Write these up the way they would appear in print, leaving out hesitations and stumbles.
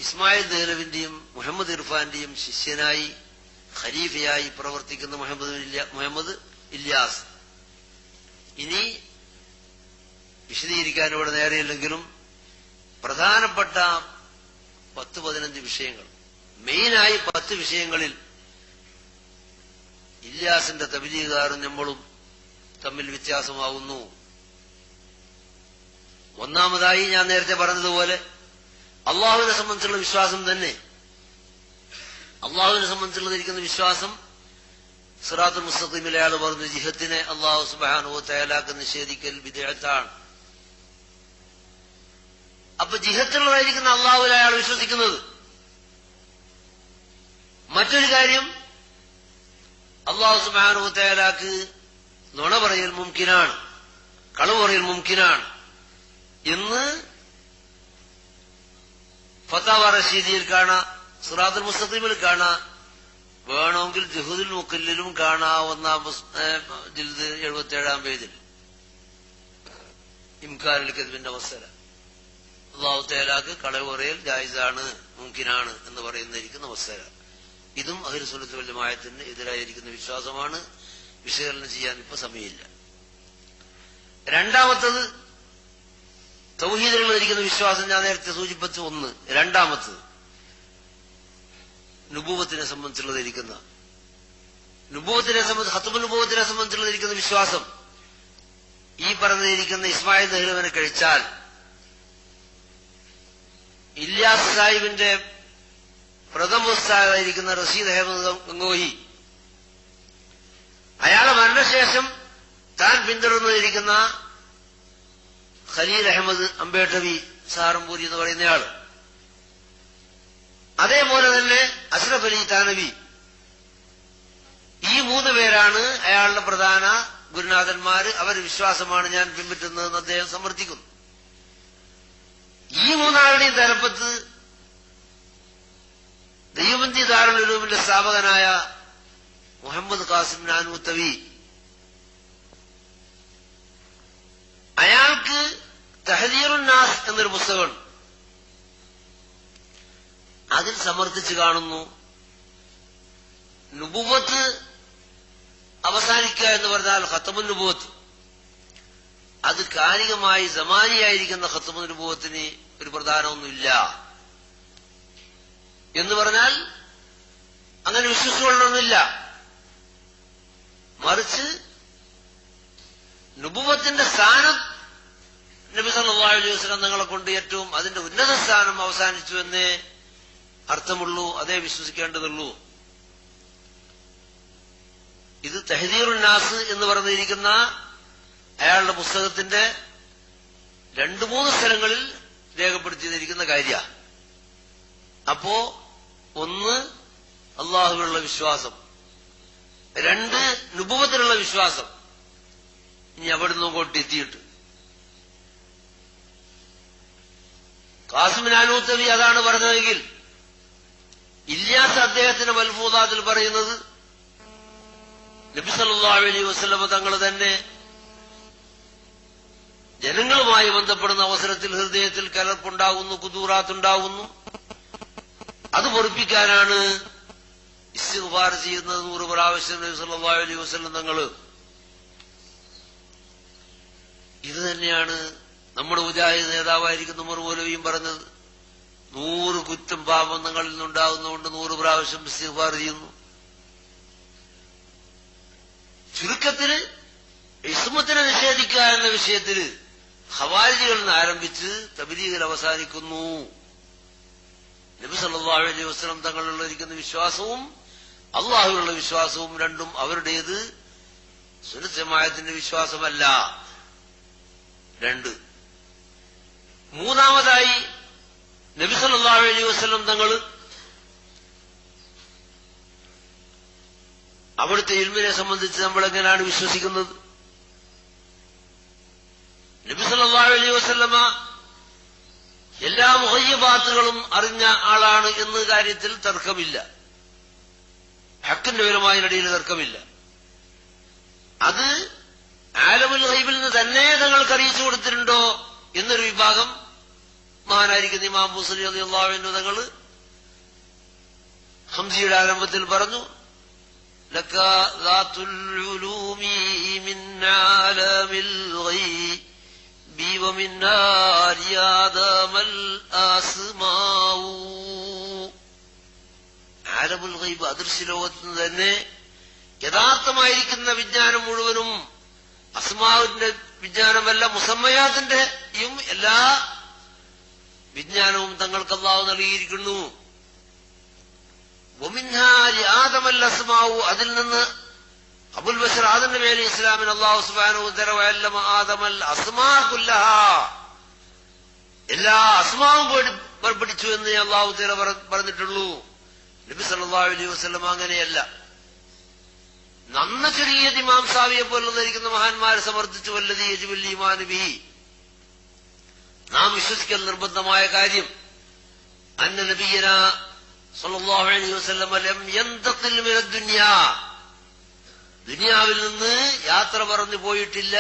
ഇസ്മായിൽ ദഹ്ലവിന്റെയും മുഹമ്മദ് ഇർഫാന്റെയും ശിഷ്യനായി ഖലീഫയായി പ്രവർത്തിക്കുന്ന മുഹമ്മദ് ഇല്യാസ്. ഇനി വിശദീകരിക്കാൻ ഇവിടെ നേരെയില്ലെങ്കിലും പ്രധാനപ്പെട്ട 10-15 വിഷയങ്ങൾ, മെയിനായി 10 വിഷയങ്ങളിൽ ഇല്യാസിന്റെ തബ്ലീഗുകാരും നമ്മളും തമ്മിൽ വ്യത്യാസമാകുന്നു. ഒന്നാമതായി ഞാൻ നേരത്തെ പറഞ്ഞതുപോലെ അള്ളാഹുവിനെ സംബന്ധിച്ചുള്ള വിശ്വാസം തന്നെ. അള്ളാഹുവിനെ സംബന്ധിച്ചുള്ളതിരിക്കുന്ന വിശ്വാസം സിറാത്തുൽ മുസ്തഖീമിൽ അയാൾ പറഞ്ഞു ജിഹത്തിനെ അള്ളാഹു സുബ്ഹാനഹു വ തആലാക്ക് നിഷേധിക്കൽ ബിദ്അത്താണ്. അപ്പൊ ജിഹത്തുള്ളതായിരിക്കുന്ന അള്ളാഹുവിൽ അയാൾ വിശ്വസിക്കുന്നത്. മറ്റൊരു കാര്യം, അള്ളാഹു സുബ്ഹാനഹു വ തആലാക്ക് നുണ പറയൽ മുംകിനാണ്, കളവ് പറയൽ മുംകിനാണ് എന്ന് ഫതാവ റഷീദിയിൽ കാണാം, സിറാത്തുൽ മുസ്തഖീമിൽ കാണാം, വേണമെങ്കിൽ ജുഹുദുൽ മുഖല്ലിലും കാണാവുന്ന ജിൽദ് 77-ാം പേജിൽ ഇംകാനുൽ കദ്ബിന്റെ മസല. അല്ലാഹു തആലാക്ക് കളവ് പറയൽ ജായിസാണ്, മുംകിനാണ് എന്ന് പറയുന്നിരിക്കുന്ന മസല. ഇതും അഹ്ലു സുന്നത്ത് വൽ ജമാഅത്തിന് എതിരായിരിക്കുന്ന വിശ്വാസമാണ്. വിശകലനം ചെയ്യാൻ ഇപ്പൊ സമയമില്ല. രണ്ടാമത്തത് തൗഹീദിലുള്ളതിരിക്കുന്ന വിശ്വാസം ഞാൻ നേരത്തെ സൂചിപ്പിച്ചു. ഒന്ന്. രണ്ടാമത്തത് നുബുവത്തിനെ സംബന്ധിച്ചുള്ളതിരിക്കുന്ന ഖത്മുൻ നുബുവത്തിനെ സംബന്ധിച്ചുള്ളതിരിക്കുന്ന വിശ്വാസം. ഈ പറഞ്ഞിരിക്കുന്ന ഇസ്മായിൽ ദഹ്ലവിനെ കഴിച്ചാൽ ഇല്യാസ് സാഹിബിന്റെ പ്രഥമ ഉസ്താദായിരിക്കുന്ന റഷീദ് അഹമ്മദ് ഗംഗോഹി അയാളെ മരണശേഷം താൻ പിന്തുടർന്നിരിക്കുന്ന ഖലീൽ അഹമ്മദ് അംബേട്ടവി സാറംപൂരി എന്ന് പറയുന്നയാൾ, അതേപോലെ തന്നെ അഷ്റഫ് അലി താനവി, ഈ 3 പേരാണ് അയാളുടെ പ്രധാന ഗുരുനാഥന്മാര്. അവരുടെ വിശ്വാസമാണ് ഞാൻ പിൻപറ്റുന്നതെന്ന് അദ്ദേഹം സമർത്ഥിക്കുന്നു. ഈ 3 ആളുടെയും തലപ്പത്ത് ദൈവബന്ദി ദാറുൽ ഉലൂമിന്റെ സ്ഥാപകനായ മുഹമ്മദ് ഖാസിം നാനൂത്തവി, അയാൾക്ക് തഹ്ദീറുൻ നാസ് എന്നൊരു പുസ്തകമുണ്ട്. അതിൽ സമർത്ഥിച്ചു കാണുന്നു നുബുവത്ത് അവസാനിക്കുക എന്ന് പറഞ്ഞാൽ ഖത്മുൻ നുബുവത്ത്, അത് കാലികമായി സമാനിയായിരിക്കുന്ന ഖത്മുൻ നുബുവത്തിന് ഒരു പ്രധാനമൊന്നുമില്ല എന്ന് പറഞ്ഞാൽ അങ്ങനെ വിശ്വസിക്കൊള്ളണമെന്നില്ല. മറിച്ച് നുബുവത്തിന്റെ സ്ഥാനം നബി സല്ലല്ലാഹു അലൈഹി വസല്ലം തങ്ങളെ കൊണ്ട് ഏറ്റവും അതിന്റെ ഉന്നത സ്ഥാനം അവസാനിച്ചു എന്നേ അർത്ഥമുള്ളൂ, അതേ വിശ്വസിക്കേണ്ടതുള്ളൂ. ഇത് തഹ്ദീറുൻ നാസ് എന്ന് പറഞ്ഞിരിക്കുന്ന അയാളുടെ പുസ്തകത്തിന്റെ 2-3 സ്ഥലങ്ങളിൽ രേഖപ്പെടുത്തിയിരിക്കുന്ന കാര്യ. അപ്പോ 1 അള്ളാഹുവിലുള്ള വിശ്വാസം, 2 നുബുവത്തിലുള്ള വിശ്വാസം. ഇനി അവിടെ നിന്നും കൊണ്ടെത്തിയിട്ട് ഖാസിം നാനൂത്തവി അതാണ് പറഞ്ഞതെങ്കിൽ ഇല്യാസ് അദ്ദേഹത്തിന്റെ മൽഫൂദാത്തിൽ പറയുന്നത് നബി സല്ലല്ലാഹു അലൈഹി വസല്ലം തങ്ങൾ തന്നെ ജനങ്ങളുമായി ബന്ധപ്പെടുന്ന അവസരത്തിൽ ഹൃദയത്തിൽ കലർപ്പുണ്ടാകുന്നു, കുദൂറാത്തുണ്ടാകുന്നു. അത് പൊറിപ്പിക്കാനാണ് ഇസ്തിഗ്ഫാർ ചെയ്യുന്നത് 100 പ്രാവശ്യം നബി സല്ലല്ലാഹു അലൈഹി വസല്ലം തങ്ങൾ. ഇത് തന്നെയാണ് നമ്മുടെ മുജാഹിദ് നേതാവായിരിക്കുന്ന ഉമർ മൗലവിയും പറഞ്ഞത്. 100 കുറ്റം പാപങ്ങളിൽ നിന്നുണ്ടാകുന്നതുകൊണ്ട് 100 പ്രാവശ്യം ഇസ്തിഗ്ഫാർ ചെയ്യുന്നു. ചുരുക്കത്തിന് ഇസ്മത്തിനെ നിഷേധിക്കുക എന്ന വിഷയത്തിൽ ഖവാരിജികളിൽ നിന്ന് ആരംഭിച്ച് തബ്ലീഗിൽ അവസാനിക്കുന്നു. നബി സല്ലല്ലാഹു അലൈഹി വസല്ലം തങ്ങളിലുള്ള വിശ്വാസവും അള്ളാഹുവിലുള്ള വിശ്വാസവും രണ്ടും അവരുടേത്, സുന്നത്ത് ജമാഅത്തിന്റെ വിശ്വാസമല്ല. 2. മൂന്നാമതായി നബി സല്ലല്ലാഹു അലൈഹി വസല്ലം തങ്ങൾ അവിടുത്തെ ഇൽമിനെ സംബന്ധിച്ച് നമ്മൾ എങ്ങനെയാണ് വിശ്വസിക്കുന്നത്? നബി സല്ലല്ലാഹു അലൈഹി വസല്ലമ എല്ലാ മുഹയ്യബാത്തുകളും അറിഞ്ഞ ആളാണ് എന്ന കാര്യത്തിൽ തർക്കമില്ല. ഹക്കിന്റെ വിവരമായതിനിടയിൽ തർക്കമില്ല. അത് ആലമുൽ ഗൈബിൽ നിന്ന് തന്നെ തങ്ങൾക്ക് അറിയിച്ചു കൊടുത്തിട്ടുണ്ടോ എന്നൊരു വിഭാഗം മഹാനായിരിക്കുന്ന ഇമാം ബുസ്രി റളിയല്ലാഹു അൻഹു തങ്ങൾ ഹംസിയുടെ ആരംഭത്തിൽ പറഞ്ഞു, ലക ദാത്തുൽ ഉലൂമി മിൻ ആലമിൽ ഗൈബി വമിന്നാ യാദമൽ അസ്മാഉ. ആലമുൽ ഗൈബ് അദൃശ്യ ലോകത്ത് നിന്ന് തന്നെ യഥാർത്ഥമായിരിക്കുന്ന വിജ്ഞാനം മുഴുവനും, അസ്മാവിന്റെ വിജ്ഞാനമല്ല മുസമ്മയാത്തിന്റെയും എല്ലാ വിജ്ഞാനവും തങ്ങൾക്ക് അല്ലാഹു നൽകിയിരിക്കുന്നു. വമിൻഹാ ലിആദമൽ അസ്മാഉ, അതിൽ നിന്ന് അബുൽ ബശർ ആദം നബി അലൈഹി ഇസ്ലാമിന് അല്ലാഹു സുബ്ഹാനഹു വ തആല വഅല്ലമ ആദമൽ അസ്മാ കുല്ലഹാ, എല്ലാ അസ്മാവും പഠിപ്പിച്ചു എന്ന് അല്ലാഹു തആല പറഞ്ഞിട്ടുള്ളൂ. നബി സല്ലല്ലാഹു അലൈഹി വസല്ലം അങ്ങനെയല്ല. നന്ന ചെറിയ ഇമാം സാവിയെ പോലുള്ളതായിരിക്കുന്ന മഹാന്മാരെ സമർത്ഥിച്ചു, വല്ലദീ യജിബുൽ ഈമാനു ബിഹി, നാം വിശ്വസിക്കൽ നിർബന്ധമായ കാര്യം, അന്ന നബിയനാ സല്ലല്ലാഹു അലൈഹി വസല്ലം ലം യന്തഖിൽ മിനദ് ദുനിയാ, ദുനിയാവിൽ നിന്ന് യാത്ര പറഞ്ഞു പോയിട്ടില്ല,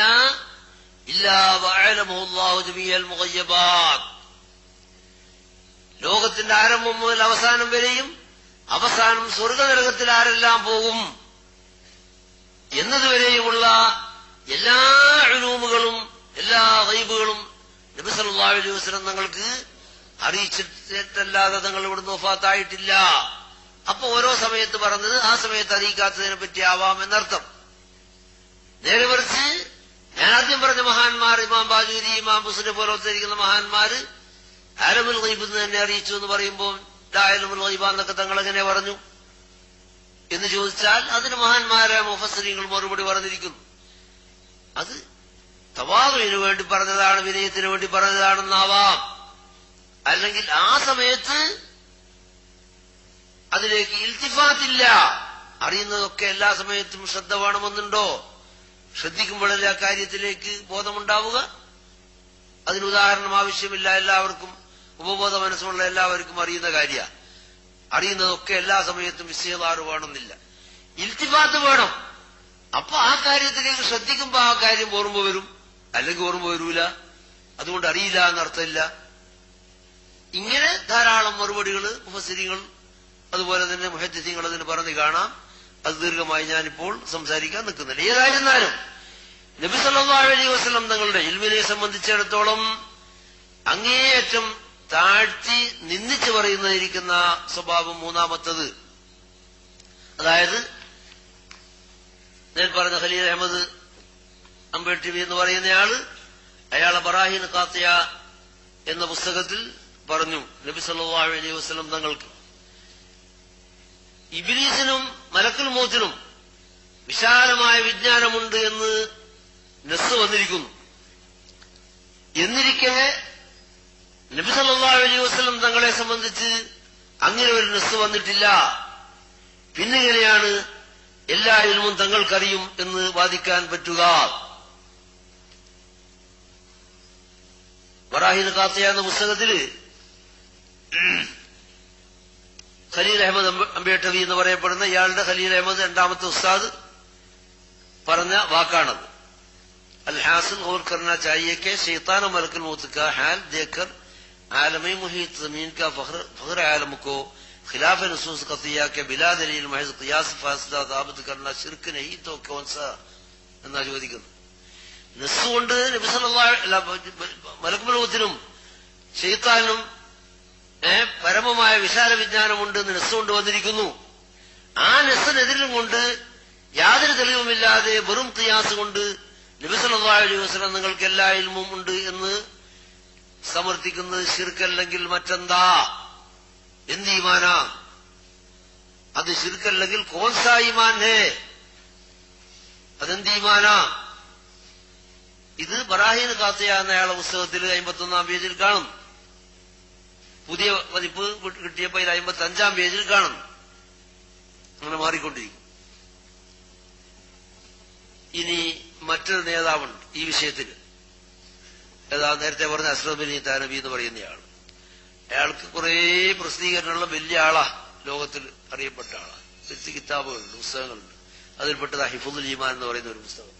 ഇല്ലാ വഅലമഹു അല്ലാഹു ജമീഅൽ മുഗയ്യബാത്ത്, ലോകത്തിന്റെ ആരംഭം മുതൽ അവസാനം വരെയും അവസാനം സ്വർഗനരകത്തിൽ ആരെല്ലാം പോകും എന്നതുവരെയുമുള്ള എല്ലാ ഉലൂമുകളും എല്ലാ ഗൈബുകളും നബി സല്ലല്ലാഹു അലൈഹി വസല്ലം തങ്ങൾക്ക് അറിയിച്ചിട്ടല്ലാതെ തങ്ങൾ ഇവിടുന്ന് വഫാത്തായിട്ടില്ല. അപ്പൊ ഓരോ സമയത്ത് പറഞ്ഞത് ആ സമയത്ത് അറിയിക്കാത്തതിനെ പറ്റി ആവാം എന്നർത്ഥം. നേരെ മറിച്ച് ഞാൻ ആദ്യം പറഞ്ഞ മഹാന്മാർ, ഇമാം ബാജൂരി, ഇമാം ബുസ്രി പോലത്തെ മഹാന്മാര് ആലമുൽ ഗൈബ് എന്ന് തന്നെ അറിയിച്ചു എന്ന് പറയുമ്പോൾ ആലമുൽ ഗൈബ എന്നൊക്കെ തങ്ങൾ എങ്ങനെ പറഞ്ഞു എന്ന് ചോദിച്ചാൽ അതിന് മഹാന്മാരായ മുഫസ്സിരീങ്ങൾ മറുപടി പറഞ്ഞിരിക്കുന്നു. അത് തവാദുവിന് വേണ്ടി പറഞ്ഞതാണ്, വിനയത്തിന് വേണ്ടി പറഞ്ഞതാണെന്നാവാം. അല്ലെങ്കിൽ ആ സമയത്ത് അതിലേക്ക് ഇൽത്തിഫാത്തില്ല. അറിയുന്നതൊക്കെ എല്ലാ സമയത്തും ശ്രദ്ധ വേണമെന്നുണ്ടോ? ശ്രദ്ധിക്കുമ്പോഴല്ലേ ആ കാര്യത്തിലേക്ക് ബോധമുണ്ടാവുക. അതിനുദാഹരണം ആവശ്യമില്ല. എല്ലാവർക്കും ഉപബോധ മനസ്സുള്ള എല്ലാവർക്കും അറിയുന്ന കാര്യ. അറിയുന്നതൊക്കെ എല്ലാ സമയത്തും ഇസ്തിഗ്ഫാർ വേണമെന്നില്ല, ഇൽത്തിഫാത്ത് വേണം. അപ്പൊ ആ കാര്യത്തിലേക്ക് ശ്രദ്ധിക്കുമ്പോ ആ കാര്യം ഓർമ്മ വരും, അല്ലെങ്കിൽ ഓർമ്മ വരൂല. അതുകൊണ്ട് അറിയില്ല എന്നർത്ഥമില്ല. ഇങ്ങനെ ധാരാളം മറുപടികൾ മുഫസ്സിരീങ്ങൾ അതുപോലെ തന്നെ മുഹദ്ദിസീങ്ങൾ അതിന് പറഞ്ഞു കാണാം. അത് ദീർഘമായി ഞാനിപ്പോൾ സംസാരിക്കാൻ നിൽക്കുന്നില്ല. ഏതായിരുന്നാലും നബി സല്ലല്ലാഹു അലൈഹി വസല്ലം തങ്ങളുടെ ഇൽമിനെ സംബന്ധിച്ചിടത്തോളം അങ്ങേയറ്റം താഴ്ത്തി നിന്ദിച്ചു പറയുന്നതിരിക്കുന്ന സ്വഭാവം മൂന്നാമത്തത്, അതായത് ഞാൻ പറഞ്ഞ ഖലീൽ അഹമ്മദ് അംബേട്ടി എന്ന് പറയുന്നയാള് അയാളെ ബറാഹിൻ ഖാത്തിയ എന്ന പുസ്തകത്തിൽ പറഞ്ഞു, നബി സല്ലല്ലാഹു അലൈഹി വസല്ലം തങ്ങൾക്ക് ഇബ്ലീസിനും മലക്കുൽ മൗത്തിനും വിശാലമായ വിജ്ഞാനമുണ്ട് എന്ന് നസ്സ് വന്നിരിക്കുന്നു. എന്നിരിക്കെ നബി സല്ലല്ലാഹു അലൈഹി വസല്ലം തങ്ങളെ സംബന്ധിച്ച് അങ്ങനെ ഒരു നസ്സ് വന്നിട്ടില്ല. പിന്നെങ്ങനെയാണ് എല്ലാ ഇൽമും തങ്ങൾക്കറിയും എന്ന് വാദിക്കാൻ പറ്റുക? ബറാഹിൻ ഖാത്തിയ എന്ന പുസ്തകത്തിൽ ഖലീൽ അഹമ്മദ് അംബേട്ടവി എന്ന് പറയപ്പെടുന്ന ഇയാളുടെ ഖലീൽ അഹമ്മദ് രണ്ടാമത്തെ ഉസ്താദ് പറഞ്ഞ വാക്കാണത്. അൽ ഹാസിൽ ഗൗർ കർനാ ചാഹിയെ കെ ശൈത്താൻ और मलकुल मौत का हाल देखकर आलमी मुहीत जमीन का फख्र आलम को खिलाफ नसूस कतिया के बिला दलील महज क़ियास फासला साबित करना शिर्क नहीं तो कौन सा എന്നാ ചോദിക്കുന്നു. നസ്സ് കൊണ്ട് നബി സല്ലല്ലാഹു അലൈഹി മലക്കുൽ മൗത്തിനും ശൈത്താനും പരമമായ വിശാല വിജ്ഞാനമുണ്ടെന്ന് നസ്സ് കൊണ്ട് വന്നിരിക്കുന്നു. ആ നസ്സിനെതിരും കൊണ്ട് യാതൊരു തെളിവുമില്ലാതെ വെറും ഖിയാസ് കൊണ്ട് നബി സല്ലല്ലാഹു അലൈഹി വസല്ലം നിങ്ങൾക്ക് എല്ലാ ഇൽമും ഉണ്ട് എന്ന് സമർത്ഥിക്കുന്നത് ശിർക്കല്ലെങ്കിൽ മറ്റെന്താ? എന്ത് ഈമാനാ അത്? ശിർക്കല്ലെങ്കിൽ കോൺസാ ഈമാൻ ഹേ, അതെന്ത് ഈമാനാ? ഇത് ബറാഹിൻ ഖാത്തിയ എന്ന അയാളെ പുസ്തകത്തിൽ 51-ാം പേജിൽ കാണും. പുതിയ പതിപ്പ് കിട്ടിയപ്പോ ഇത് 55-ാം പേജിൽ കാണും. അങ്ങനെ മാറിക്കൊണ്ടിരിക്കും. ഇനി മറ്റൊരു നേതാവുണ്ട് ഈ വിഷയത്തിൽ. ഏതാ നേരത്തെ പറഞ്ഞ അസ്റഫ് ബിൻ താനബി എന്ന് പറയുന്നയാൾ. അയാൾക്ക് കുറെ പ്രസിദ്ധീകരണമുള്ള വലിയ ആളാ, ലോകത്തിൽ അറിയപ്പെട്ട ആളാ. വ്യക്തി കിതാബുകളുണ്ട്, പുസ്തകങ്ങളുണ്ട്. അതിൽപ്പെട്ടത് ഹിഫ്ളുൽ ഈമാൻ എന്ന് പറയുന്ന ഒരു പുസ്തകം.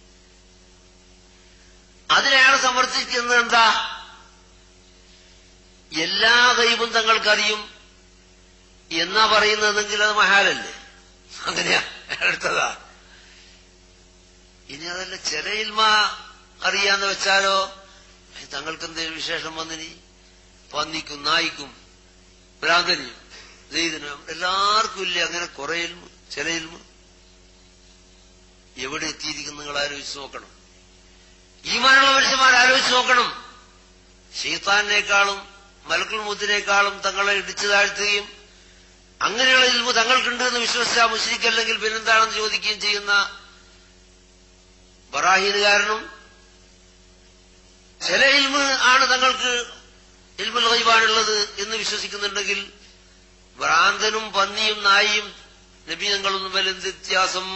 അതിനയാൾ സമർത്ഥിക്കുന്നത് എന്താ? എല്ലാ ഗൈബും തങ്ങൾക്കറിയും എന്നാ പറയുന്നതെങ്കിൽ അത് മഹാലല്ലേ? അങ്ങനെയാ അടുത്തതാ. ഇനി അതല്ല ചില ഇൽമ അറിയാന്ന് വെച്ചാലോ, തങ്ങൾക്ക് എന്തെങ്കിലും വിശേഷം വന്നിനി, പന്നിക്കും നായിക്കും ഭ്രാന്തനും ദൈവനും എല്ലാവർക്കും ഇല്ലേ അങ്ങനെ കുറെ ഇൽമ, ചില ഇൽമ എവിടെ എത്തിയിരിക്കുന്നു നിങ്ങൾ ആലോചിച്ച് നോക്കണം. ഈമാനുള്ള മനുഷ്യന്മാർ ആലോചിച്ച് നോക്കണം. ശൈത്താനിനേക്കാളും മലക്കുൽ മൗത്തിനേക്കാളും തങ്ങളെ ഇടിച്ചു താഴ്ത്തുകയും അങ്ങനെയുള്ള ഇൽമു തങ്ങൾക്കുണ്ട് എന്ന് വിശ്വസിച്ച മുശ്രിക്കല്ലെങ്കിൽ പിന്നെന്താണെന്ന് ചോദിക്കുകയും ചെയ്യുന്ന ബറാഹീനുകാരനും ചില ഇൽമ് ആണ് തങ്ങൾക്ക് ഇൽമുൽ ഗൈബാണുള്ളത് എന്ന് വിശ്വസിക്കുന്നുണ്ടെങ്കിൽ ഭ്രാന്തനും പന്നിയും നായിയും നബി തങ്ങളും തമ്മിൽ എന്ത് വ്യത്യാസം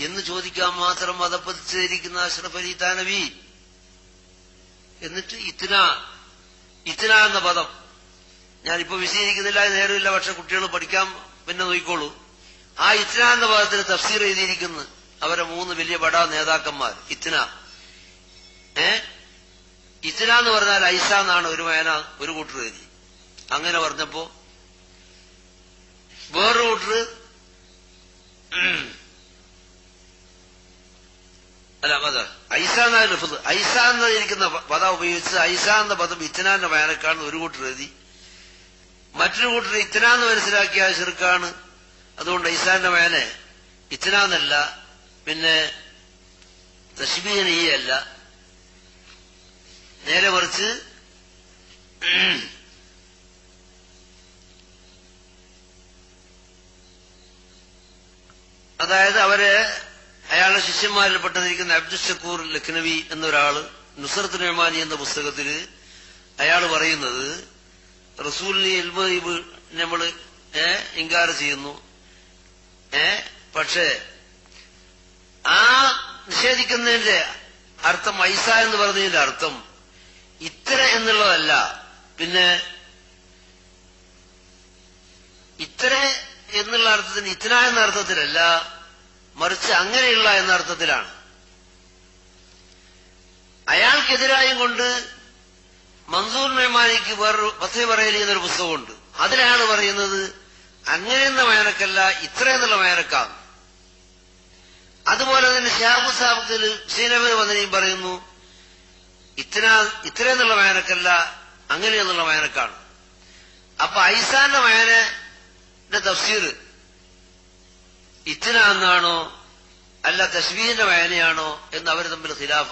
എന്ന് ചോദിക്കാൻ മാത്രം മതപ്പതിച്ചിരിക്കുന്ന അഷ്റഫ് അലി താനവി. എന്നിട്ട് ഇത്ന എന്ന പദം ഞാനിപ്പോ വിശദീകരിക്കുന്നില്ല, നേരമില്ല, പക്ഷെ കുട്ടികൾ പഠിക്കാൻ പിന്നെ നോക്കിക്കോളൂ. ആ ഇത്ന എന്ന പദത്തിന് തഫ്സീർ എഴുതിയിരിക്കുന്നു അവരെ 3 വലിയ ബടാ നേതാക്കന്മാർ. ഇത്ന എന്ന് പറഞ്ഞാൽ ഐസ എന്നാണ് ഒരു മേന ഒരു കൂട്ടർ എഴുതി. അങ്ങനെ പറഞ്ഞപ്പോ വേറൊരു കൂട്ടർ അല്ല പദ ഐസ എന്ന ഐസ എന്നിരിക്കുന്ന പദം ഉപയോഗിച്ച് ഐസ എന്ന പദം ഇത്നാന്റെ മേനക്കാണ് ഒരു കൂട്ടർ എഴുതി. മറ്റൊരു കൂട്ടർ ഇത്നാന്ന് മനസ്സിലാക്കിയ ശിർക്കാണ്. അതുകൊണ്ട് ഐസാന്റെ മേനെ ഇത്നാന്നല്ല, പിന്നെ തശ്ബീഹീയല്ല, നേരെ മറിച്ച് അതായത് അയാളുടെ ശിഷ്യന്മാരിൽ പെട്ടതിരിക്കുന്ന അബ്ദുൽ ഷക്കൂർ ലഖ്നവി എന്നൊരാള് നുസ്രത്തുൽ റഹ്മാനി എന്ന പുസ്തകത്തില് അയാൾ പറയുന്നത് റസൂലിന് ഇൽമ ഗൈബ് നമ്മൾ ഇൻകാർ ചെയ്യുന്നു. പക്ഷേ ആ നിഷേധിക്കുന്നതിന്റെ അർത്ഥം ഐസ എന്ന് പറഞ്ഞതിന്റെ അർത്ഥം ഇത്ര എന്നുള്ളതല്ല, പിന്നെ ഇത്ര എന്നുള്ള അർത്ഥത്തിന് ഇത്ര എന്ന അർത്ഥത്തിലല്ല, മറിച്ച് അങ്ങനെയുള്ള എന്ന അർത്ഥത്തിലാണ്. അയാൾക്കെതിരായും കൊണ്ട് മൻസൂർ മെഹ്മാനിക്ക് വേറൊരു ഫത്വ പറയലി എന്നൊരു പുസ്തകമുണ്ട്. അതിലാണ് പറയുന്നത് അങ്ങനെയെന്ന മേനക്കല്ല ഇത്ര എന്നുള്ള മേനക്കാണ്. അതുപോലെ തന്നെ ഷിഹാബു സാബിൽ ശ്രീനബർ വന്നനെയും പറയുന്നു ഇത്ര എന്നുള്ള മേനക്കല്ല അങ്ങനെയെന്നുള്ള മേനക്കാണ്. അപ്പൊ ഐസാന്റെ മേനന്റെ തഫ്സീർ ഇത്ര എന്നാണോ അല്ല തശ്ബീഹിന്റെ മേനയാണോ എന്ന് അവർ തമ്മിൽ ഖിലാഫ.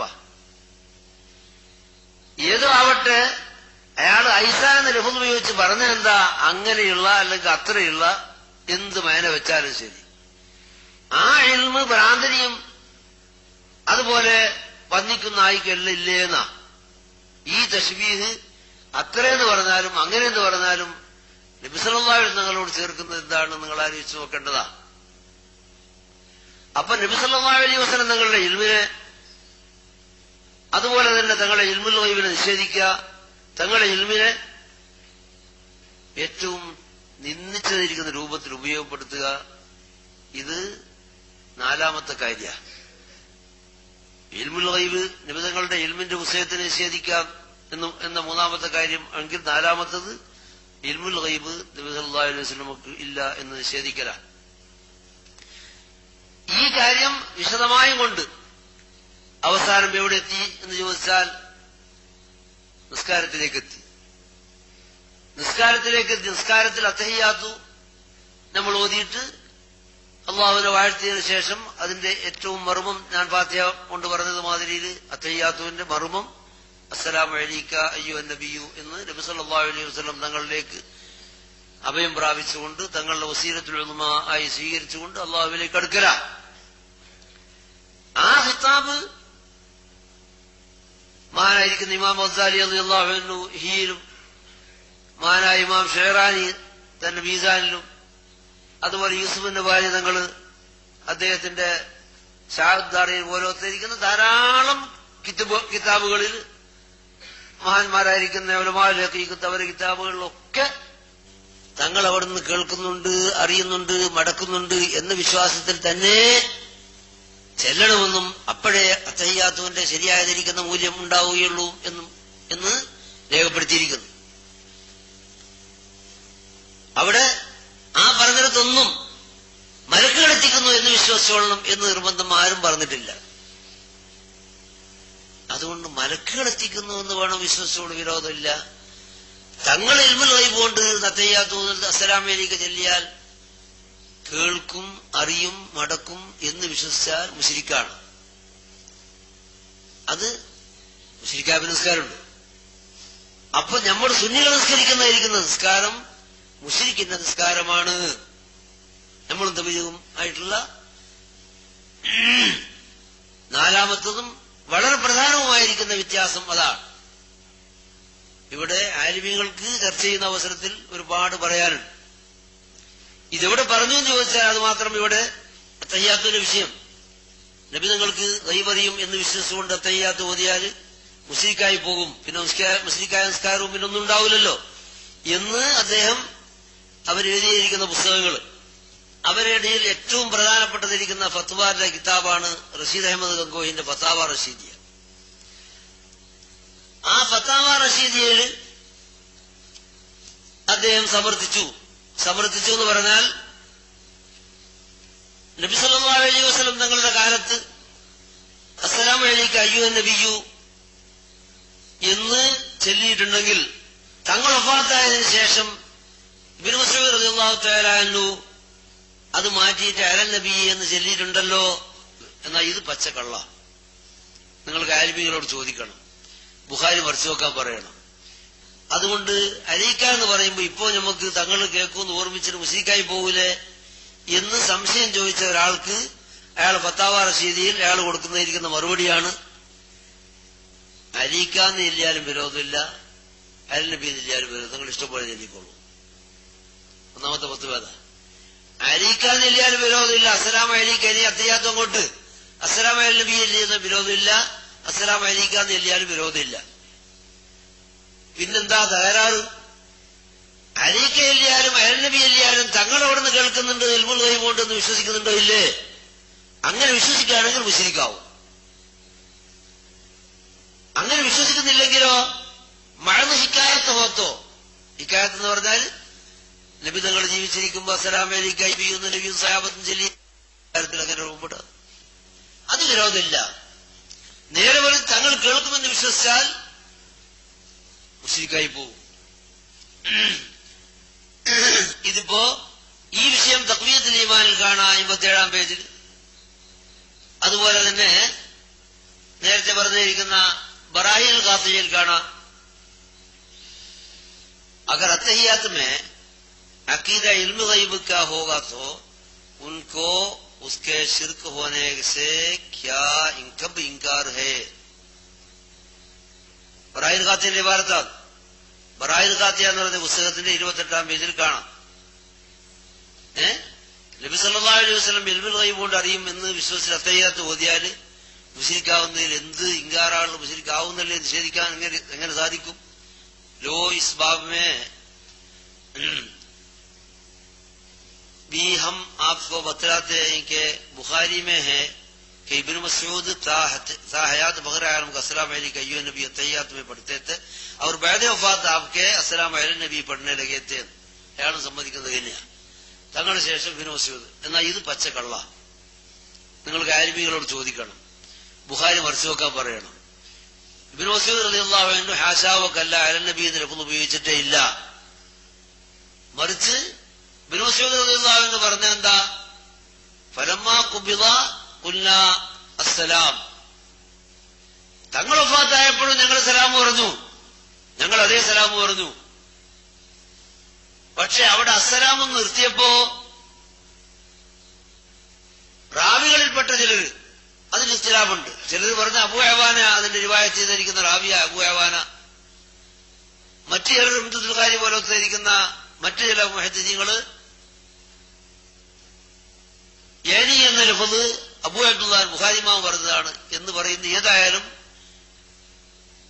ഏതോ ആവട്ടെ, അയാൾ ഐസ എന്ന ലഫ്ള് ഉപയോഗിച്ച് പറഞ്ഞെന്താ അങ്ങനെയുള്ള അല്ലെങ്കിൽ അത്രയുള്ള എന്ത് മേന വെച്ചാലും ശരി, ആ ഇൽമ് ഭ്രാന്തനിയും അതുപോലെ പന്നിക്കുന്ന നായിക്കെല്ലാം ഇല്ലേന്നാ. ഈ തശ്ബീഹ് അത്രയെന്ന് പറഞ്ഞാലും അങ്ങനെയെന്ന് പറഞ്ഞാലും നബി സല്ലല്ലാഹു അലൈഹി വസല്ലം നിങ്ങളോട് ചേർക്കുന്നത് എന്താണെന്ന് നിങ്ങൾ ആലോചിച്ച് നോക്കേണ്ടതാ. അപ്പൊ നബി സല്ലല്ലാഹു അലൈഹി വസല്ലം തങ്ങളുടെ ഇൽമിനെ അതുപോലെ തന്നെ തങ്ങളുടെ ഇൽമുൽ ഗൈബിനെ നിഷേധിക്കുക, തങ്ങളുടെ ഇൽമിനെ ഏറ്റവും നിന്ദിച്ചതിരിക്കുന്ന രൂപത്തിൽ ഉപയോഗപ്പെടുത്തുക, ഇത് 4ാമത്തെ കാര്യ. ഇൽമുൽ ഗൈബ് നബി തങ്ങളുടെ ഇൽമിന്റെ വിഷയത്തിനെ നിഷേധിക്കാം എന്ന 3ാമത്തെ കാര്യം എങ്കിൽ 4ാമത്തത് ഇൽമുൽ ഗൈബ് നബി സല്ലല്ലാഹു അലൈഹി വസല്ലമക്ക് ഇല്ല എന്ന് നിഷേധിക്കല. ഈ കാര്യം വിശദമായും കൊണ്ട് അവസാനം എവിടെ എത്തി എന്ന് ചോദിച്ചാൽ നിസ്കാരത്തിലേക്കെത്തി. നിസ്കാരത്തിൽ അത്തഹിയ്യാത്തു നമ്മൾ ഓതിയിട്ട് അള്ളാഹുവിനെ വാഴ്ത്തിയതിനു ശേഷം അതിന്റെ ഏറ്റവും മർമ്മം ഞാൻ ഫാത്തിഹ കൊണ്ട് പറഞ്ഞത് മാതിരിയിൽ അത്തഹിയ്യാത്തുവിന്റെ മർമ്മം അസ്സലാമു അലൈക അയ്യുഹൻ നബിയു എന്ന് നബി സല്ലല്ലാഹു അലൈഹി വസല്ലം തങ്ങളിലേക്ക് അഭയം പ്രാപിച്ചുകൊണ്ട് തങ്ങളുടെ വസീലത്തുൽ ഉദ്മ ആയി സ്വീകരിച്ചുകൊണ്ട് അള്ളാഹുവിലേക്ക് അടുക്കല. ആ ഖിതാബ് മഹാനായിരിക്കുന്ന ഇമാം ഗസാലി റളിയല്ലാഹു അൻഹു ഹിയിലും മഹാനായ ഇമാം ഷെഹറാനി തന്റെ മീസാനിലും അതുപോലെ യൂസുഫിന്റെ ഭാര്യ തങ്ങള് അദ്ദേഹത്തിന്റെ ഷാഹദ്ദാറയിൽ പോലത്തിരിക്കുന്ന ധാരാളം കിതാബുകളിൽ മഹാന്മാരായിരിക്കുന്ന ഉലമാഉൽ ഹഖീഖത്ത് അവരുടെ കിതാബുകളിലൊക്കെ തങ്ങൾ അവിടുന്ന് കേൾക്കുന്നുണ്ട്, അറിയുന്നുണ്ട്, മടക്കുന്നുണ്ട് എന്ന വിശ്വാസത്തിൽ തന്നെ ചെല്ലണമെന്നും അപ്പോഴേ അത്തഹിയ്യാത്തുവിന്റെ ശരിയായതിരിക്കുന്ന മൂല്യം ഉണ്ടാവുകയുള്ളൂ എന്ന് രേഖപ്പെടുത്തിയിരിക്കുന്നു. ഇതൊന്നും മലക്കുകൾ എത്തിക്കുന്നു എന്ന് വിശ്വസിച്ചോളണം എന്ന് നിർബന്ധം ആരും പറഞ്ഞിട്ടില്ല. അതുകൊണ്ട് മലക്കുകൾ എത്തിക്കുന്നു എന്ന് വേണം വിശ്വസിച്ചോട് വിരോധമില്ല. തങ്ങൾ ഇൽമുൽ ഗൈബ് കൊണ്ട് തഹയ്യാത്തു അസ്സലാമു അലൈക ചൊല്ലിയാൽ കേൾക്കും, അറിയും, മടക്കും എന്ന് വിശ്വസിച്ചാൽ മുശ്രിക്കാണ്. അത് മുശ്രിക്കായ നിസ്കാരമുണ്ട്. അപ്പൊ നമ്മൾ സുന്നികൾ നിസ്കരിക്കുന്ന നിസ്കാരം മുശ്രിക്കിന്റെ നിസ്കാരമാണ്. നമ്മൾ തബീഉം ആയിട്ടുള്ള നാലാമത്തതും വളരെ പ്രധാനവുമായിരിക്കുന്ന വ്യത്യാസം അതാണ്. ഇവിടെ ആലിമീങ്ങൾക്ക് ചർച്ച ചെയ്യുന്ന അവസരത്തിൽ ഒരുപാട് പറയാനുണ്ട്. ഇതെവിടെ പറഞ്ഞു എന്ന് ചോദിച്ചാൽ അത് മാത്രം ഇവിടെ തഹയ്യാത്തിന്റെ വിഷയം. നബി നിങ്ങൾക്ക് ഗൈബ് അറിയും എന്ന് വിശ്വസിച്ചുകൊണ്ട് തഹയ്യാത്ത് ഓതിയാൽ മുശ്രിക്കായി പോകും, പിന്നെ മുശ്രിക്കായ നിസ്കാരവും പിന്നെ ഒന്നും ഉണ്ടാവില്ലല്ലോ എന്ന് അദ്ദേഹം അവരെഴുതിയിരിക്കുന്ന പുസ്തകങ്ങൾ, അവരുടെ ഏറ്റവും പ്രധാനപ്പെട്ടതിരിക്കുന്ന ഫത്വാന്റെ കിതാബാണ് റഷീദ് അഹമ്മദ് ഗംഗോഹിന്റെ ഫത്താവ റഷീദിയ. ആ ഫത്താവ റഷീദിയയിൽ അദ്ദേഹം സമർത്ഥിച്ചു എന്ന് പറഞ്ഞാൽ നബി സല്ലല്ലാഹു അലൈഹി വസല്ലം തങ്ങളുടെ കാലത്ത് അസ്സലാമു അലൈക അയ്യുഹൻ നബിയ്യു എന്ന് ചൊല്ലിയിട്ടുണ്ടെങ്കിൽ തങ്ങൾ വഫാത്തായതിനു ശേഷം ഇബ്നു മസ്ഊദ് റളിയല്ലാഹു തആല അൻഹു അത് മാറ്റിയിട്ട് അലൻ നബി എന്ന് ചൊല്ലിയിട്ടുണ്ടല്ലോ. എന്നാൽ ഇത് പച്ചക്കള്ള. നിങ്ങൾക്ക് ആലിമീങ്ങളോട് ചോദിക്കണം, ബുഖാരി മറിച്ചു നോക്കാൻ പറയണം. അതുകൊണ്ട് അലൈക്ക എന്ന് പറയുമ്പോൾ ഇപ്പോ നമുക്ക് തങ്ങൾ കേൾക്കുമെന്ന് ഓർമ്മിച്ചിട്ട് മുശ്രിക്കായി പോകൂലേ എന്ന് സംശയം ചോദിച്ച ഒരാൾക്ക് അയാൾ ഫത്താവ റഷീദിയിൽ അയാൾ കൊടുക്കുന്നതിരിക്കുന്ന മറുപടിയാണ് അലൈക്കാന്ന് ചെല്ലിയാലും വിരോധമില്ല, അലൻ നബി ചെല്ലിയാലും വിരോധം, നിങ്ങൾ ഇഷ്ടംപോലെ ചൊല്ലിക്കോളൂ. ഒന്നാമത്തെ ഫത്വ അലൈക്കാന്ന് ചെല്ലിയാലും വിരോധമില്ല. അസ്സലാമു അലൈക ഇനി അത്തഹിയ്യാത്ത് അങ്ങോട്ട് അസ്സലാമു അലൻ നബി ചെല്ലിയെന്ന് വിരോധമില്ല, അസ്സലാമു അലൈക്കാന്ന് ചെല്ലിയാലും വിരോധമില്ല. പിന്നെന്താ തകരാറ്? അലൈക ചെല്ലിയാലും അലൻ നബി ചെല്ലിയാലും തങ്ങളവിടുന്ന് കേൾക്കുന്നുണ്ട്, ഇൽമുൽ ഗൈബ് കൊണ്ടെന്ന് വിശ്വസിക്കുന്നുണ്ടോ ഇല്ലേ? അങ്ങനെ വിശ്വസിക്കുകയാണെങ്കിൽ മുശ്രിക്കാവും. അങ്ങനെ വിശ്വസിക്കുന്നില്ലെങ്കിലോ മഴന്ന് ഹിക്കായത്ത് ഹോത്തോ. ഹിക്കായത്ത് എന്ന് പറഞ്ഞാൽ നബി തങ്ങൾ ജീവിച്ചിരിക്കുമ്പോ അസ്സലാമു അലൈക എന്ന് നബിയും സഹാബത്തും ചൊല്ലി കാര്യത്തിൽ അങ്ങനെ മുമ്പിട്ട് അത് വിരോധമില്ല. നേരെ പോലെ തങ്ങൾ കേൾക്കുമെന്ന് വിശ്വസിച്ചാൽ മുശ്രിക്കായി പോവും. ഇതിപ്പോ ഈ വിഷയം തഖ്വിയത്തുൽ ഈമാനിൽ കാണാം 57-ാം പേജിൽ. അതുപോലെ തന്നെ നേരത്തെ പറഞ്ഞിരിക്കുന്ന ബറാഹിൽ ഖാത്തിയിൽ കാണാം. अगर अतहियात में अकीदा इल्म गैब का होगा तो उनको उसके शिर्क होने से क्या कब इंकार है? ബറാഹിൽ ഖാത്തിയുടെ ഇബാറത്താണ്. ബറാഹിൽ ഖാത്തിയ എന്ന് പറയുന്ന പുസ്തകത്തിന്റെ 28-ാം പേജിൽ കാണാം. നബി സല്ലല്ലാഹു അലൈഹി വസല്ലം ഇൽമുൽ ഗൈബ് കൊണ്ട് അറിയും എന്ന് വിശ്വസിച്ച് അത്തഹിയ്യാത്ത് ഓതിയാല് മുശ്രിക്കാവുന്നതിൽ എന്ത് ഇൻകാറാണ്? മുശ്രിക്കാവുന്നല്ലേ നിഷേധിക്കാൻ എങ്ങനെ സാധിക്കും? लो इस बाब में भी हम आपको बतलाते हैं कि बुखारी में है कि इब्न मसूद था हयात बग़ैर आलम का अस्सलाम अलैका अय्युहन नबी तहियात में पढ़ते थे और बाद वफात आपके अस्सलाम अलैन नबी पढ़ने लगे थे. അയാളും സമ്മതിക്കുന്നത് തന്നെയാണ് തങ്ങളുടെ ശേഷം ഇബ്നു മസ്ഊദ്. എന്നാൽ ഇത് പച്ചക്കള്ള. നിങ്ങൾക്ക് ആലിമീങ്ങളോട് ചോദിക്കണം, ബുഖാരി മറിച്ചു നോക്കാൻ പറയണം. ഇബ്നു മസ്ഊദ് റളിയല്ലാഹു അൻഹു ഹാശാവക്കല്ല അലൻ നബി എന്ന് ലഫ്ള് ഉപയോഗിച്ചിട്ടേ ഇല്ല. മറിച്ച് ഇബ്നു മസ്ഊദ് റളിയല്ലാഹു അൻഹു പറഞ്ഞ എന്താ? ഫലമ്മാ ഖുബിദ ഖുൽനാ അസ്സലാം. തങ്ങൾ വഫാത്തായപ്പോഴും ഞങ്ങൾ സലാം പറഞ്ഞു, ഞങ്ങൾ അതേ സലാം പറഞ്ഞു. പക്ഷെ അവിടെ അസ്സലാം എന്ന് നിർത്തിയപ്പോ റാവികളിൽപ്പെട്ട ചിലര് അതിന് ഇഖ്തിലാഫുണ്ട്. ചിലർ പറഞ്ഞ അബൂ അവാന അതിന്റെ റിവായത്ത് ചെയ്തിരിക്കുന്ന റാവിയ അബൂ അവാന, മറ്റു ചിലർ ഇബ്നുൽ ഖാരി പോലത്തെ ഇരിക്കുന്ന മറ്റു ചില മുഹദ്ദിസീങ്ങള് യാനി എന്ന ലഫ്ള് അബൂ അബ്ദുല്ലാഹ് ബുഖാരി ഇമാം പറഞ്ഞതാണ് എന്ന് പറയുന്നത്. ഏതായാലും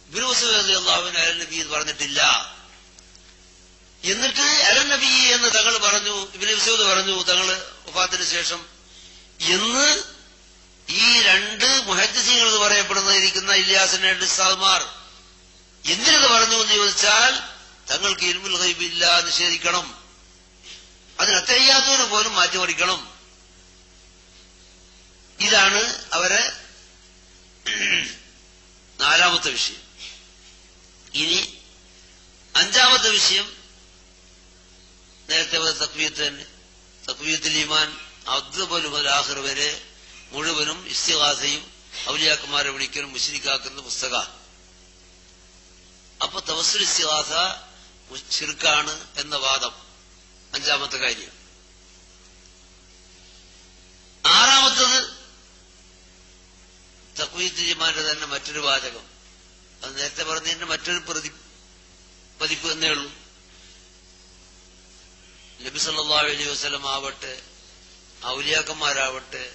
ഇബ്നു മസ്ഊദ് റളിയല്ലാഹു അൻഹു അലൻ നബി എന്ന് പറഞ്ഞിട്ടില്ല. എന്നിട്ട് അലൻ നബി എന്ന് തങ്ങൾ പറഞ്ഞു, ഇബ്നു മസ്ഊദ് പറഞ്ഞു തങ്ങൾ വഫാത്തിന് ശേഷം എന്ന് ഈ രണ്ട് മുഹദ്ദിസീങ്ങൾ എന്ന് പറയപ്പെടുന്നതിരിക്കുന്ന ഇല്യാസിന്റെ രണ്ട് ഉസ്താദ്മാർ എന്തിനത് പറഞ്ഞു എന്ന് ചോദിച്ചാൽ തങ്ങൾക്ക് ഇൽമുൽ ഗൈബ് ഇല്ല, നിഷേധിക്കണം. അതിനത്തയ്യാത്തവന് പോലും മാറ്റിമറിക്കണം. ഇതാണ് അവരെ നാലാമത്തെ വിഷയം. ഇനി അഞ്ചാമത്തെ വിഷയം നേരത്തെ തക്വീയത്ത് തന്നെ. തക്വീയത്തുൽ ഈമാൻ അതുപോലെ മുതൽ ആഖിർ വരെ മുഴുവനും ഇസ്തിഗാസയും ഔലിയാക്കന്മാരെ വിളിക്കലും മുശ്രിക്കാക്കുന്ന പുസ്തക. അപ്പൊ തവസ്സുൽ ഇസ്തിഗാസ ശിർക്കാണ് എന്ന വാദം അഞ്ചാമത്തെ കാര്യം. ആറാമത്തത് തഖ്വീത്തുൽ ഈമാന്റെ തന്നെ മറ്റൊരു വാചകം. അത് നേരത്തെ പറഞ്ഞതിന്റെ മറ്റൊരു പതിപ്പ് എന്നേ ഉള്ളൂ. നബി സല്ലല്ലാഹു അലൈഹി വസല്ലം ആവട്ടെ, ഔലിയാക്കന്മാരാവട്ടെ,